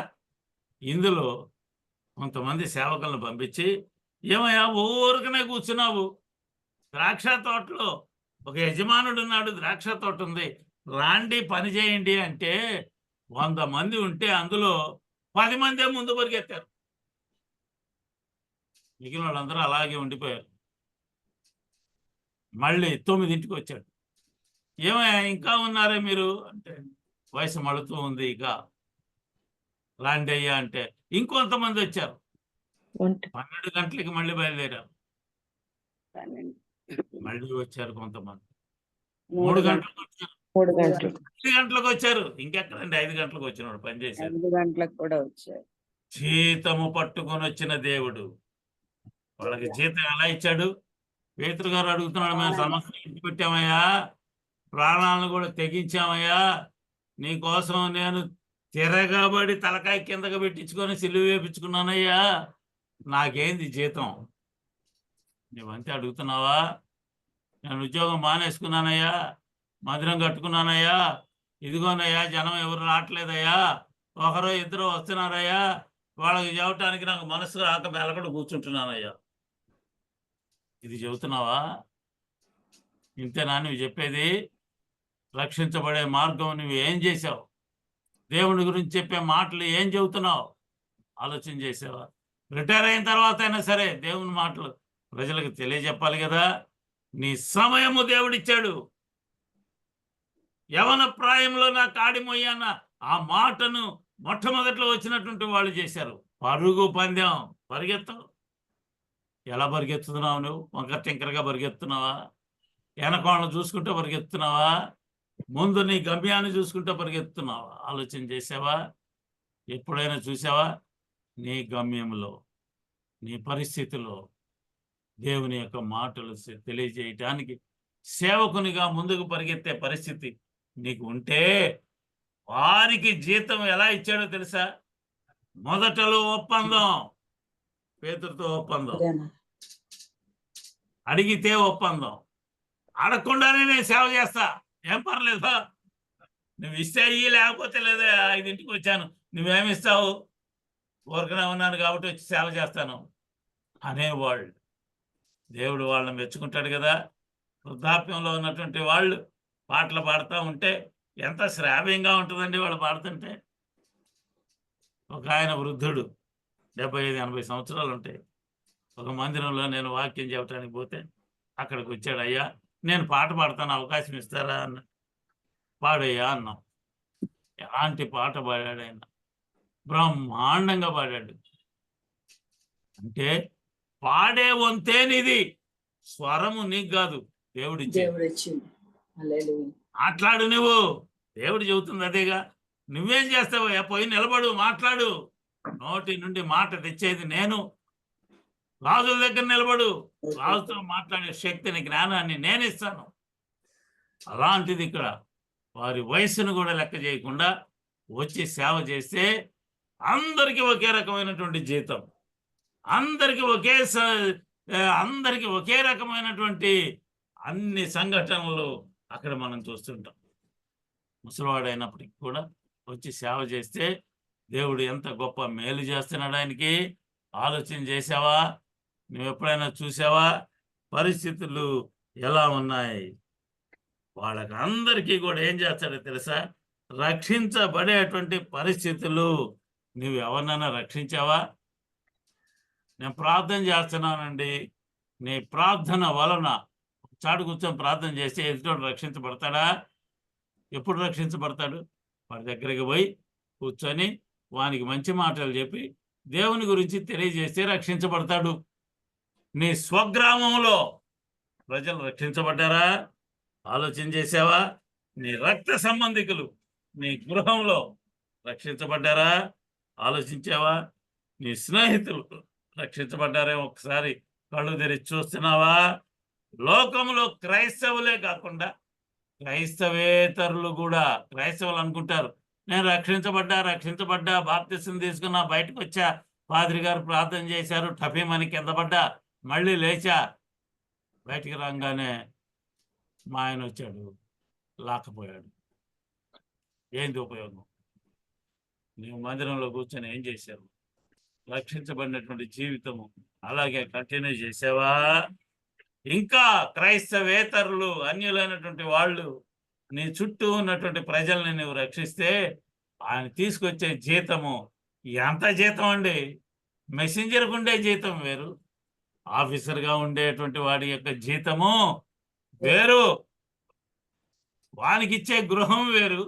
ఇందులో కొంతమంది సేవకులను పంపించి, ఏమయ్యా ఊరికనే కూర్చున్నావు, ద్రాక్ష తోటలో ఒక యజమానుడు ఉన్నాడు, ద్రాక్ష తోట ఉంది, రాండి పని చేయండి అంటే 100 మంది ఉంటే అందులో 10 మందే ముందు పరిగెత్తారు, మిగిలిన వాళ్ళందరూ అలాగే ఉండిపోయారు. మళ్ళీ 9ంటికి వచ్చాడు. ఏమయ్యా ఇంకా ఉన్నారే మీరు అంటే, వయసు మడుతూ ఉంది, ఇక రాండి అయ్యా అంటే ఇంకొంతమంది వచ్చారు. 12 గంటలకి మళ్ళీ బయలుదేరారు. మళ్ళీ వచ్చారు కొంతమంది. 3 గంటలకు వచ్చారు, 3 గంటలు 5 గంటలకు వచ్చారు. ఇంకెక్కడండి 5 గంటలకు వచ్చినాడు పని చేశారు. 5 గంటలకు కూడా వచ్చారు. జీతము పట్టుకొని వచ్చిన దేవుడు వాళ్ళకి జీతం ఎలా ఇచ్చాడు? పేతురు గారు అడుగుతున్నాడు, మేము సమస్య ఇంటి పెట్టామయ్యా, ప్రాణాలను కూడా తెగించామయ్యా, నీకోసం నేను తిరగబడి తలకాయ కిందకు పెట్టించుకొని సిలువ వేపించుకున్నానయ్యా, నాకేంది జీతం? నువ్వంతే అడుగుతున్నావా? నేను ఉద్యోగం మానేసుకున్నానయ్యా, మధురం కట్టుకున్నానయ్యా, ఇదిగోనయ్యా జనం ఎవరు రావట్లేదయ్యా, ఒకరో ఇద్దరు వస్తున్నారయ్యా, వాళ్ళకి చెప్పటానికి నాకు మనసు రాక మెలకడు కూర్చుంటున్నానయ్యా, ఇది చెబుతున్నావా? ఇంతేనా నువ్వు చెప్పేది? రక్షించబడే మార్గం నువ్వు ఏం చేసావు? దేవుని గురించి చెప్పే మాటలు ఏం చెబుతున్నావు? ఆలోచన చేసావా? రిటైర్ అయిన తర్వాత అయినా సరే దేవుని మాటలు ప్రజలకు తెలియజెప్పాలి కదా. నీ సమయము దేవుడిచ్చాడు. యవన ప్రాయంలో నా కాడి మొయ్యన్న ఆ మాటను మొట్టమొదట్లో వచ్చినటువంటి వాళ్ళు చేశారు. పరుగు పందెం పరిగెత్తవు. ఎలా పరిగెత్తుతున్నావు నువ్వు? వంకర టింకరగా పరిగెత్తున్నావా? వెనకోళ్ళను చూసుకుంటూ పరిగెత్తున్నావా? ముందు నీ గమ్యాన్ని చూసుకుంటూ పరిగెత్తున్నావా? ఆలోచన చేసావా? ఎప్పుడైనా చూసావా? నీ గమ్యంలో, నీ పరిస్థితిలో దేవుని యొక్క మాటలు తెలియజేయటానికి సేవకునిగా ముందుకు పరిగెత్తే పరిస్థితి నీకు ఉంటే, వారికి జీతం ఎలా ఇచ్చాడో తెలుసా? మొదటలో ఒప్పందం, పేతురుతో ఒప్పందం, అడిగితే ఒప్పందం, అడగకుండానే నేను సేవ చేస్తా, ఏం పర్లేదా, నువ్వు ఇస్తే అయ్యి లేకపోతే లేదా, 5ంటికి వచ్చాను, నువ్వేమిస్తావు? ఊరికనే ఉన్నాను కాబట్టి వచ్చి సేవ చేస్తాను అనేవాళ్ళు. దేవుడు వాళ్ళని మెచ్చుకుంటాడు కదా. వృద్ధాప్యంలో ఉన్నటువంటి వాళ్ళు పాటలు పాడుతూ ఉంటే ఎంత శ్రావ్యంగా ఉంటుందండి వాళ్ళు పాడుతుంటే. ఒక ఆయన వృద్ధుడు, 75-80 సంవత్సరాలు ఉంటాయి. ఒక మందిరంలో నేను వాక్యం చెప్పడానికి పోతే అక్కడికి వచ్చాడు. అయ్యా నేను పాట పాడతాను, అవకాశం ఇస్తారా అన్న. పాడయ్యా అన్నాం. ఎలాంటి పాట పాడాడు ఆయన? బ్రహ్మాండంగా పాడాడు. అంటే పాడే వంతేనిది, స్వరము నీకు కాదు, దేవుడిచ్చే. దేవుడు ఇచ్చింది. హల్లెలూయా. మాట్లాడు నువ్వు, దేవుడు చెబుతుంది అదేగా. నువ్వేం చేస్తావయ్యా? పోయి నిలబడు, మాట్లాడు. నోటి నుండి మాట తెచ్చేది నేను. రాజుల దగ్గర నిలబడు, రాజుతో మాట్లాడే శక్తిని, జ్ఞానాన్ని నేను ఇస్తాను. అలాంటిది ఇక్కడ వారి వయసును కూడా లెక్క చేయకుండా వచ్చి సేవ చేస్తే అందరికీ ఒకే రకమైనటువంటి జీతం, అందరికీ అందరికీ ఒకే రకమైనటువంటి అన్ని సంఘటనలు అక్కడ మనం చూస్తుంటాం. ముసలివాడైనప్పటికీ కూడా వచ్చి సేవ చేస్తే దేవుడు ఎంత గొప్ప మేలు చేస్తున్నాడు ఆయనకి ఆలోచన చేసావా? నువ్వు ఎప్పుడైనా చూసావా? పరిస్థితులు ఎలా ఉన్నాయి? వాళ్ళకి అందరికీ కూడా ఏం చేస్తాడో తెలుసా? రక్షించబడేటువంటి పరిస్థితులు. నువ్వు ఎవరినైనా రక్షించావా? నేను ప్రార్థన చేస్తున్నానండి, నీ ప్రార్థన వలన చాటు కూర్చొని ప్రార్థన చేస్తే ఎదుటోడు రక్షించబడతాడా? ఎప్పుడు రక్షించబడతాడు? వాడి దగ్గరికి పోయి కూర్చొని వానికి మంచి మాటలు చెప్పి దేవుని గురించి తెలియజేస్తే రక్షించబడతాడు. నీ స్వగ్రామంలో ప్రజలు రక్షించబడ్డారా? ఆలోచన చేసావా? నీ రక్త సంబంధికులు నీ గృహంలో రక్షించబడ్డారా? ఆలోచించావా? నీ స్నేహితులు రక్షించబడ్డారే? ఒకసారి కళ్ళు తెరిచి చూస్తున్నావా? లోకంలో క్రైస్తవులే కాకుండా క్రైస్తవేతరులు కూడా, క్రైస్తవులు అనుకుంటారు నేను రక్షించబడ్డా, బాప్తిసం తీసుకున్నా, బయటకు వచ్చా, పాద్రి గారు ప్రార్థన చేశారు, టఫీమని కింద పడ్డా, మళ్ళీ లేచా, బయటికి రాగానే మా ఆయన వచ్చాడు, లాక్కపోయాడు. ఏంది ఉపయోగం? నువ్వు మందిరంలో కూర్చొని ఏం చేశావు? రక్షించబడినటువంటి జీవితము అలాగే కంటిన్యూ చేసావా? ఇంకా క్రైస్తవేతరులు, అన్యులైనటువంటి వాళ్ళు, నీ చుట్టూ ఉన్నటువంటి ప్రజల్ని నువ్వు రక్షిస్తే ఆయన తీసుకొచ్చే జీతము ఎంత జీతం అండి? మెసెంజర్కి ఉండే జీతం వేరు, ఆఫీసర్గా ఉండేటువంటి వాడి యొక్క జీతము వేరు, వానికి ఇచ్చే గృహం వేరు,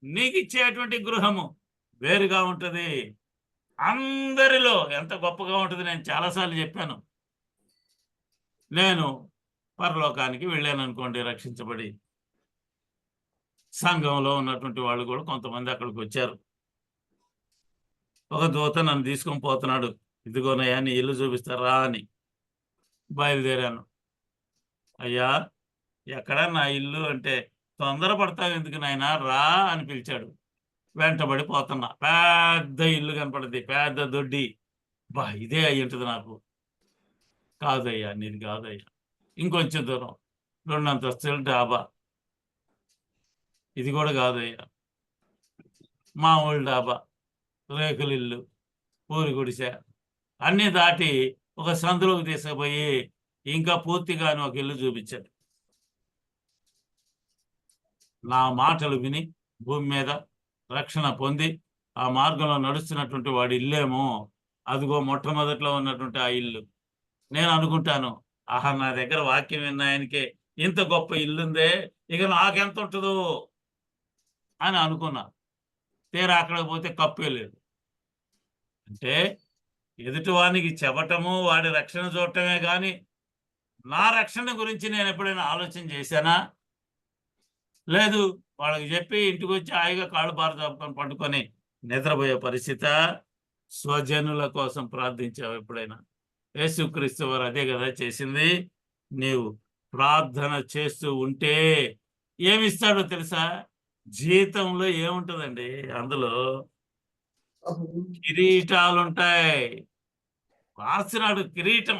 నీకు ఇచ్చేటువంటి గృహము వేరుగా ఉంటుంది. అందరిలో ఎంత గొప్పగా ఉంటుంది. నేను చాలాసార్లు చెప్పాను, నేను పరలోకానికి వెళ్ళాను అనుకోండి, రక్షించబడి సంఘంలో ఉన్నటువంటి వాళ్ళు కూడా కొంతమంది అక్కడికి వచ్చారు. ఒక దూత నన్ను తీసుకొని పోతున్నాడు, ఇదిగోనయ్యా నీ ఇల్లు చూపిస్తారా అని. బయలుదేరాను. అయ్యా ఎక్కడ నా ఇల్లు అంటే, తొందరపడతావు ఎందుకు నాయనా, రా అని పిలిచాడు. వెంటబడి పోతున్నా. పెద్ద ఇల్లు కనపడింది, పెద్ద దొడ్డి. బా ఇదే అయి ఉంటుంది నాకు. కాదయ్యా, నీది కాదయ్యా. ఇంకొంచెం దూరం 2 అంతస్తుల డాబా. ఇది కూడా కాదయ్యా. మామూలు డాబా, రేకుల ఇల్లు, పూరి గుడిసె. అన్నీ దాటి ఒక సందులోకి తీసుకుపోయి ఇంకా పూర్తిగాను ఒక ఇల్లు చూపించాడు. నా మాటలు విని భూమి మీద రక్షణ పొంది ఆ మార్గంలో నడుస్తున్నటువంటి వాడి ఇల్లేమో అదిగో మొట్టమొదట్లో ఉన్నటువంటి ఆ ఇల్లు. నేను అనుకుంటాను, ఆహా నా దగ్గర వాక్యం విన్నాయనికే ఇంత గొప్ప ఇల్లుందే, ఇక నాకెంత ఉంటుందో అని అనుకున్నా. తీరా అక్కడికి పోతే కప్పే లేదు. అంటే ఎదుటివానికి చెప్పటము, వాడి రక్షణ చూడటమే కానీ నా రక్షణ గురించి నేను ఎప్పుడైనా ఆలోచన చేశానా? లేదు. వాళ్ళకి చెప్పి ఇంటికి వచ్చి హాయిగా కాళ్ళు బారు చాపుకొని పడుకొని నిద్రపోయే పరిస్థితి. స్వజనుల కోసం ప్రార్థించావు ఎప్పుడైనా? యేసుక్రీస్తు వారు అదే కదా చేసింది. నీవు ప్రార్థన చేస్తూ ఉంటే ఏమిస్తాడో తెలుసా? జీతంలో ఏముంటుందండి? అందులో కిరీటాలుంటాయి. రాసినాడు కిరీటం,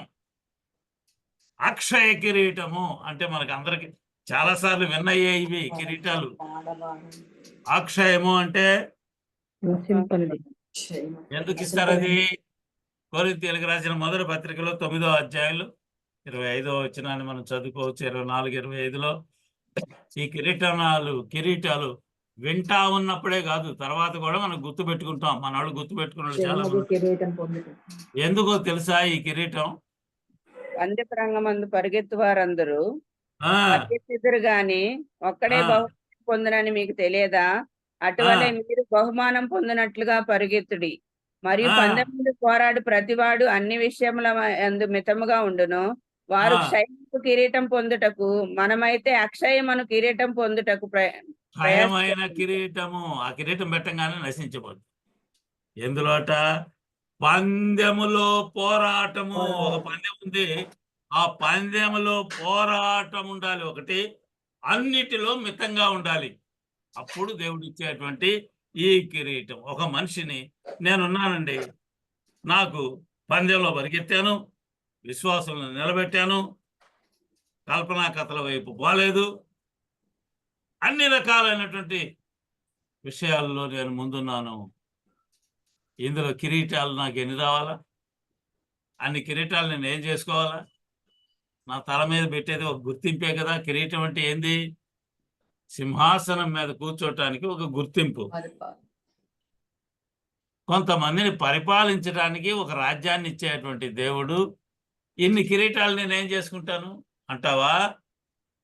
అక్షయ కిరీటము. అంటే మనకి అందరికి చాలాసార్లు విన్నయ్యే ఇవి కిరీటాలు. అక్షయము అంటే ఎందుకు ఇస్తారు అది? కొరింథీయులకు రాసిన మొదటి పత్రికలో 9వ అధ్యాయంలో 25వ వచనాన్ని మనం చదువుకోవచ్చు. 24, 25లో ఈ కిరీటాలు వింటా ఉన్నప్పుడే కాదు, తర్వాత కూడా మనం గుర్తు పెట్టుకుంటాం. మన వాళ్ళు గుర్తు పెట్టుకున్నాడు చాలా మంది. ఎందుకో తెలుసా ఈ కిరీటం? పందెపు రంగమందు పరిగెత్తు వారందరూ ఆ పరిగెత్తిద్దరు గాని ఒక్కడే బహుమానం పొందునని మీకు తెలియదా? అటువలే మీరు బహుమానం పొందినట్లుగా పరిగెత్తుడి. మరియు ఆ, పందెములు పోరాడు ప్రతివాడు అన్ని విషయముల యందు మితముగా ఉండును. వారు ఆ, క్షయము కిరీటం పొందుటకు, మనమైతే అక్షయమను కిరీటం పొందుటకు ఖాయమైన ప్రయాసపడుతున్నాము. కిరీటము. ఆ కిరీటం పెట్టంగానే నశించబోదు. ఎందులోట? పందెములో పోరాటము. ఒక పందెం ఉంది. ఆ పందెములో పోరాటం ఉండాలి ఒకటి. అన్నిటిలో మితంగా ఉండాలి. అప్పుడు దేవుడు ఇచ్చేటువంటి ఈ కిరీటం. ఒక మనిషిని నేనున్నానండి, నాకు పందెంలో పరిగెత్తాను, విశ్వాసంలో నిలబెట్టాను, కల్పనా కథల వైపు పోలేదు, అన్ని రకాలైనటువంటి విషయాల్లో నేను ముందున్నాను. ఇందులో కిరీటాలు నాకు ఎన్ని రావాలా? అన్ని కిరీటాలు నేను ఏం చేసుకోవాలా? నా తల మీద పెట్టేది ఒక గుర్తింపే కదా. కిరీటం అంటే ఏంది? సింహాసనం మీద కూర్చోటానికి ఒక గుర్తింపు. కొంతమందిని పరిపాలించడానికి ఒక రాజ్యాన్ని ఇచ్చేటువంటి దేవుడు. ఇన్ని కిరీటాలు నేనేం చేసుకుంటాను అంటావా?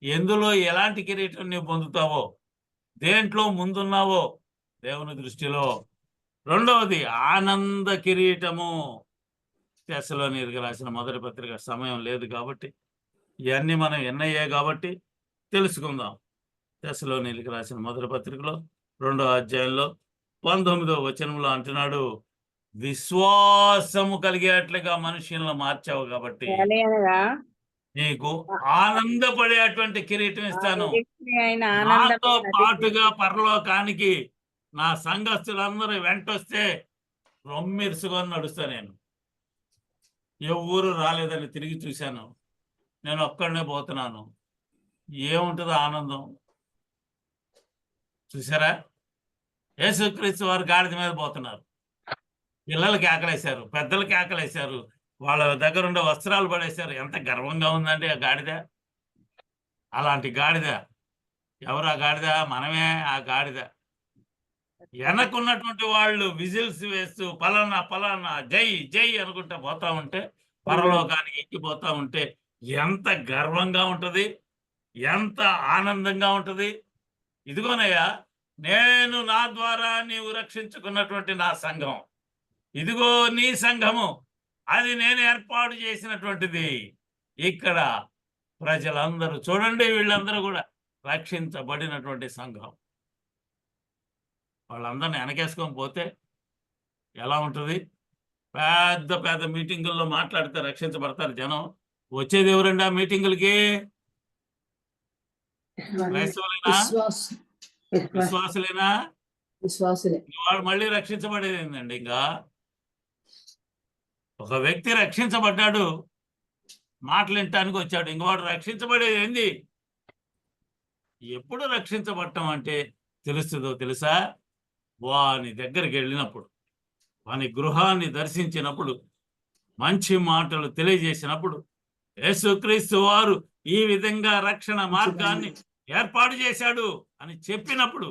ఎందులో ఎలాంటి కిరీటం నువ్వు పొందుతావో, దేంట్లో ముందున్నావో దేవుని దృష్టిలో. రెండవది ఆనంద కిరీటము. తెస్సలోనికీయులకు రాసిన మొదటి పత్రిక. సమయం లేదు కాబట్టి ఇవన్నీ మనం ఎన్నయ్యే కాబట్టి తెలుసుకుందాం. తెస్సలోనికీయులకు రాసిన మొదటి పత్రికలో 2వ అధ్యాయంలో 19వ వచనంలో అంటున్నాడు, విశ్వాసము కలిగేట్లుగా మనుషులను మార్చావు కాబట్టి అనగా నీకు ఆనందపడేటువంటి కిరీటం ఆ ఇస్తాను. నిరీక్షణ అయిన నాతో ఆనందమే పాటుగా పరలోకానికి నా సంఘస్థులందరూ వెంటొస్తే రొమ్మిరుసుకొని నడుస్తా. నేను ఎవరు రాలేదని తిరిగి చూశాను, నేను ఒక్కడనే పోతున్నాను. ఏముంటుంది ఆనందం? చూసారా? యేసుక్రీస్తు వారు గాడిద మీద పోతున్నారు. పిల్లలకి ఆకలేశారు, పెద్దలకి ఆకలేశారు, వాళ్ళ దగ్గర ఉండే వస్త్రాలు పడేశారు. ఎంత గర్వంగా ఉందండి ఆ గాడిద. అలాంటి గాడిద. ఎవరు ఆ గాడిద? మనమే ఆ గాడిద. వెనకున్నటువంటి వాళ్ళు విజిల్స్ వేస్తూ పలానా పలానా జై జై అనుకుంటా పోతా ఉంటే, పరలోకానికి ఎక్కిపోతా ఉంటే ఎంత గర్వంగా ఉంటది, ఎంత ఆనందంగా ఉంటది. ఇదిగోనయ్యా, నేను నా ద్వారా నీవు రక్షించుకున్నటువంటి నా సంఘం, ఇదిగో నీ సంఘము, అది నేను ఏర్పాటు చేసినటువంటిది. ఇక్కడ ప్రజలందరూ చూడండి, వీళ్ళందరూ కూడా రక్షించబడినటువంటి సంఘం. వాళ్ళందరినీ వెనకేసుకొని పోతే ఎలా ఉంటుంది? పెద్ద పెద్ద మీటింగుల్లో మాట్లాడితే రక్షించబడతారు జనం. వచ్చేది ఎవరండి ఆ మీటింగులకి? క్రైస్తవులేనా? విశ్వాసులేనా? విశ్వాసులే. వాడు మళ్ళీ రక్షించబడేది ఏంటండి? ఇంకా ఒక వ్యక్తి రక్షించబడ్డాడు, మాటలు వినటానికి వచ్చాడు, ఇంక వాడు రక్షించబడేది ఏంది? ఎప్పుడు రక్షించబడటం అంటే తెలుస్తుందో తెలుసా? వాని దగ్గరికి వెళ్ళినప్పుడు, వాని గృహాన్ని దర్శించినప్పుడు, మంచి మాటలు తెలియజేసినప్పుడు, యేసుక్రీస్తు వారు ఈ విధంగా రక్షణ మార్గాన్ని ఏర్పాటు చేశాడు అని చెప్పినప్పుడు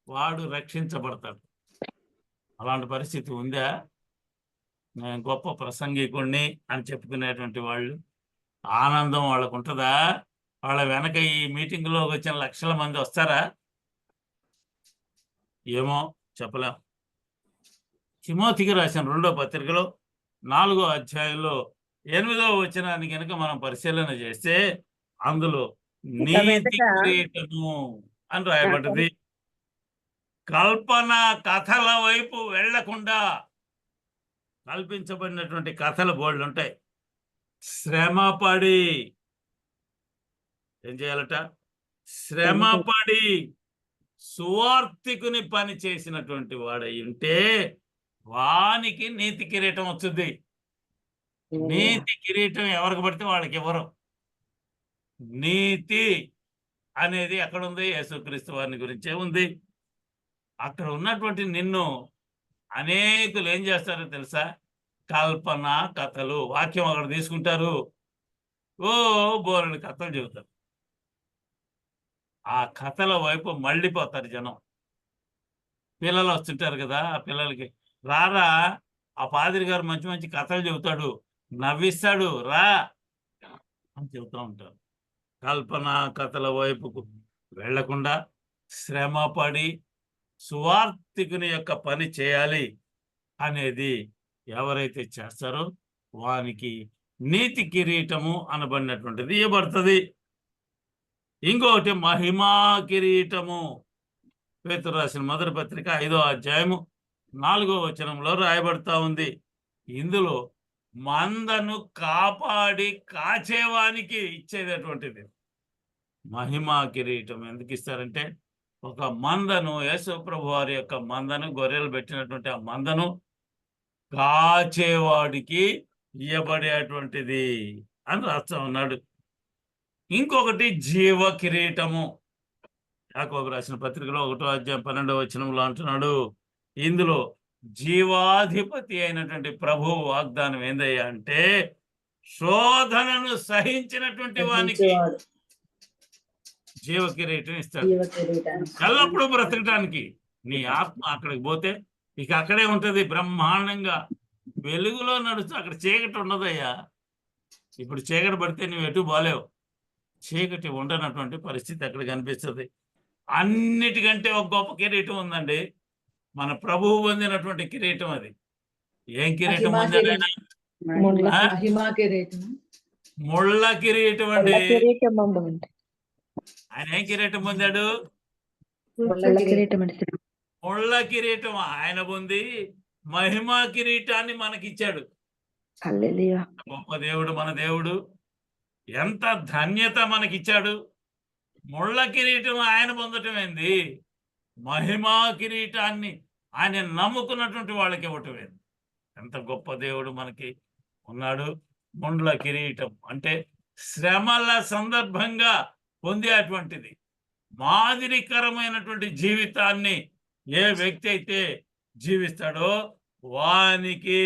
వాడు రక్షించబడతాడు. అలాంటి పరిస్థితి ఉందా? నేను గొప్ప ప్రసంగికుణ్ణి అని చెప్పుకునేటువంటి వాళ్ళు ఆనందం వాళ్ళకు ఉంటుందా? వాళ్ళ వెనక ఈ మీటింగ్లో వచ్చిన లక్షల మంది వస్తారా? ఏమో చెప్పలేం. తిమోతికి రాసిన 2వ పత్రికలో 4వ అధ్యాయంలో 8వ వచనాన్ని కనుక మనం పరిశీలన చేస్తే అందులో నీతి కిరీటము అని రాయబడ్డది. కల్పన కథల వైపు వెళ్లకుండా, కల్పించబడినటువంటి కథలు బోల్డ్ ఉంటాయి. శ్రమపడి ఏం చేయాలట? శ్రమపడి సువార్తికుని పని చేసినటువంటి వాడై ఉంటే వానికి నీతి కిరీటం వస్తుంది. నీతి కిరీటం ఎవరికి పడితే వాళ్ళకి ఇవ్వరు. నీతి అనేది ఎక్కడుంది? యేసుక్రీస్తు వారిని గురించే ఉంది. అక్కడ ఉన్నటువంటి నిన్ను అనేకులు ఏం చేస్తారో తెలుసా? కల్పన కథలు. వాక్యం అక్కడ తీసుకుంటారు, ఓ బోరుని కథలు చెబుతారు. ఆ కథల వైపు మళ్ళీపోతారు జనం. పిల్లలు వస్తుంటారు కదా, ఆ పిల్లలకి రారా, ఆ పాదిరి గారు మంచి మంచి కథలు చెబుతాడు, నవ్విస్తాడు, రా అని చెబుతూ ఉంటారు. కల్పన కథల వైపుకు వెళ్లకుండా శ్రమపడి సువార్తికుని యొక్క పని చేయాలి. అనేది ఎవరైతే చేస్తారో వానికి నీతి కిరీటము అనబడినటువంటిది ఇవ్వబడుతుంది. ఇంకొకటి మహిమా కిరీటము. పేతురు రాసిన మొదటి పత్రిక 5వ అధ్యాయము 4వ వచనంలో రాయబడతా ఉంది. ఇందులో మందను కాపాడి కాచేవానికి ఇచ్చేటటువంటిది మహిమా కిరీటం. ఎందుకు ఇస్తారంటే ఒక మందను, యేసు ప్రభు వారి యొక్క మందను, గొర్రెలు పెట్టినటువంటి ఆ మందను కాచేవాడికి ఇవ్వబడేటువంటిది అని రాస్తా ఉన్నాడు. ఇంకొకటి జీవ కిరీటము. యాకోబు రాసిన పత్రికలో 1వ అధ్యాయం 12వ వచనంలో అంటున్నాడు, ఇందులో జీవాధిపతి అయినటువంటి ప్రభువు వాగ్దానం ఏందయ్యా అంటే శోధనను సహించినటువంటి వానికి జీవ కిరీటం ఇస్తాడు. ఎల్లప్పుడూ బ్రతకటానికి. నీ ఆత్మ అక్కడికి పోతే ఇక అక్కడే ఉంటది బ్రహ్మాండంగా. వెలుగులో నడుస్తూ అక్కడ చీకటి ఉండదయ్యా. ఇప్పుడు చీకటి పడితే నువ్వు ఎటు పోలేవు. చీకటి ఉండనటువంటి పరిస్థితి అక్కడ కనిపిస్తుంది. అన్నిటికంటే ఒక గొప్ప కిరీటం ఉందండి, మన ప్రభువు పొందినటువంటి కిరీటం. అది ఏం కిరీటం పొందాడు ఆయన? ముళ్ళ కిరీటం అండి. ఆయన ఏం కిరీటం పొందాడు? ముళ్ళ కిరీటం ఆయన పొంది మహిమా కిరీటాన్ని మనకిచ్చాడు. గొప్ప దేవుడు మన దేవుడు. ఎంత ధన్యత మనకిచ్చాడు. ముళ్ళ కిరీటం ఆయన పొందటం ఏంది, మహిమా కిరీటాన్ని ఆయన నమ్ముకున్నటువంటి వాళ్ళకి ఇవ్వటం ఏంది. ఎంత గొప్ప దేవుడు మనకి ఉన్నాడు. ముళ్ళ కిరీటం అంటే శ్రమల సందర్భంగా పొందేటువంటిది. మాదిరికరమైనటువంటి జీవితాన్ని ఏ వ్యక్తి అయితే జీవిస్తాడో వానికి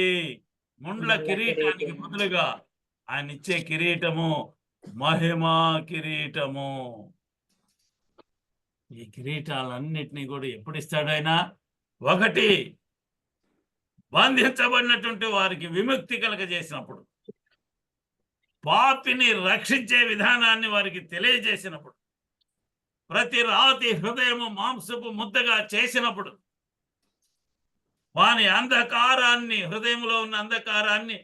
ముండ్ల కిరీటానికి బదులుగా ఆయన ఇచ్చే కిరీటము మహిమా కిరీటము. ఈ కిరీటాలన్నిటినీ కూడా ఎప్పుడు ఇస్తాడు ఆయన? ఒకటి, బంధించబడినటువంటి వారికి విముక్తి కలగజేసినప్పుడు, పాపిని రక్షించే విధానాన్ని వారికి తెలియజేసినప్పుడు, ప్రతి రాతి హృదయము మాంసపు ముద్దగా చేసినప్పుడు, వాని అంధకారాన్ని, హృదయంలో ఉన్న అంధకారాన్ని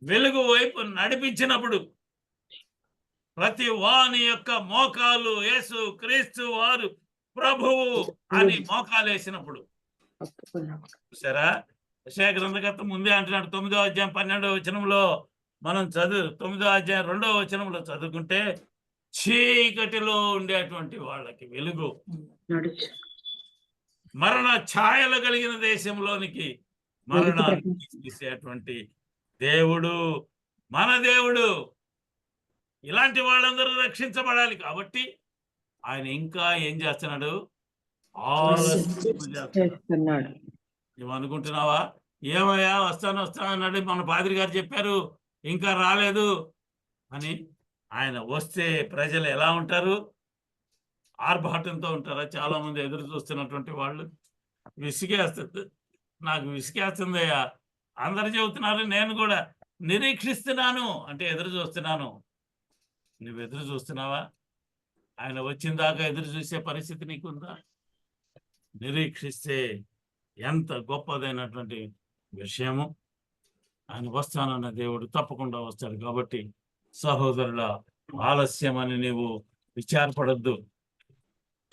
వెలుగు వైపు నడిపించినప్పుడు, ప్రతి వాని యొక్క మోకాలు యేసు క్రీస్తు వారు ప్రభువు అని మోకాలు వేసినప్పుడు. సరే, యెషయా గ్రంథకర్త ముందే అంటున్నాడు 9వ అధ్యాయం 12వ వచనంలో మనం 9వ అధ్యాయం 2వ వచనంలో చదువుకుంటే, చీకటిలో ఉండేటువంటి వాళ్ళకి వెలుగు, మరణ ఛాయలు కలిగిన దేశంలోనికి మరణాన్ని తీసేటువంటి దేవుడు మన దేవుడు. ఇలాంటి వాళ్ళందరూ రక్షించబడాలి కాబట్టి ఆయన ఇంకా ఏం చేస్తున్నాడు? ఆలోచిస్తున్నాడు. నువ్వు అనుకుంటున్నావా ఏమయ్యా వస్తాను అన్నాడు, మన పాదిరి గారు చెప్పారు ఇంకా రాలేదు అని. ఆయన వస్తే ప్రజలు ఎలా ఉంటారు? ఆర్భాటంతో ఉంటారా? చాలా మంది ఎదురు చూస్తున్నటువంటి వాళ్ళు. విసిగేస్తుంది, నాకు విసిగేస్తుందయ్యా. అందరు చెబుతున్నారు, నేను కూడా నిరీక్షిస్తున్నాను అంటే ఎదురు చూస్తున్నాను. నువ్వు ఎదురు చూస్తున్నావా? ఆయన వచ్చిన దాకా ఎదురు చూసే పరిస్థితి నీకుందా? నిరీక్షిస్తే ఎంత గొప్పదైనటువంటి విషయము. ఆయన వస్తానన్న దేవుడు తప్పకుండా వస్తాడు. కాబట్టి సహోదరుల, ఆలస్యం అని నీవు విచారపడద్దు.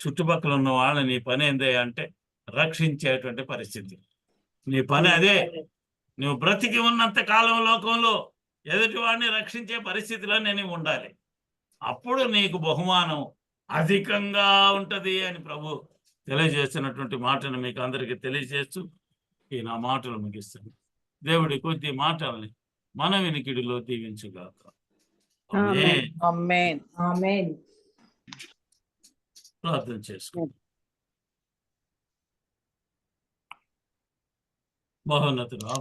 చుట్టుపక్కల ఉన్న వాళ్ళని నీ పని ఏందే అంటే రక్షించేటువంటి పరిస్థితి. నీ పని అదే. నువ్వు బ్రతికి ఉన్నంత కాలం లోకంలో ఎదుటి వాడిని రక్షించే పరిస్థితిలో నేను ఉండాలి. అప్పుడు నీకు బహుమానం అధికంగా ఉంటది అని ప్రభు తెలియజేస్తున్నటువంటి మాటను మీకు అందరికీ తెలియజేస్తూ ఈ నా మాటలు ముగిస్తాను. దేవుడి కొద్ది మాటల్ని మన వినికిడిలో దీవించుగాక. ఆమేన్. ఆమేన్. ప్రార్థన చేసుకుందాం. మహోన్నతుడా,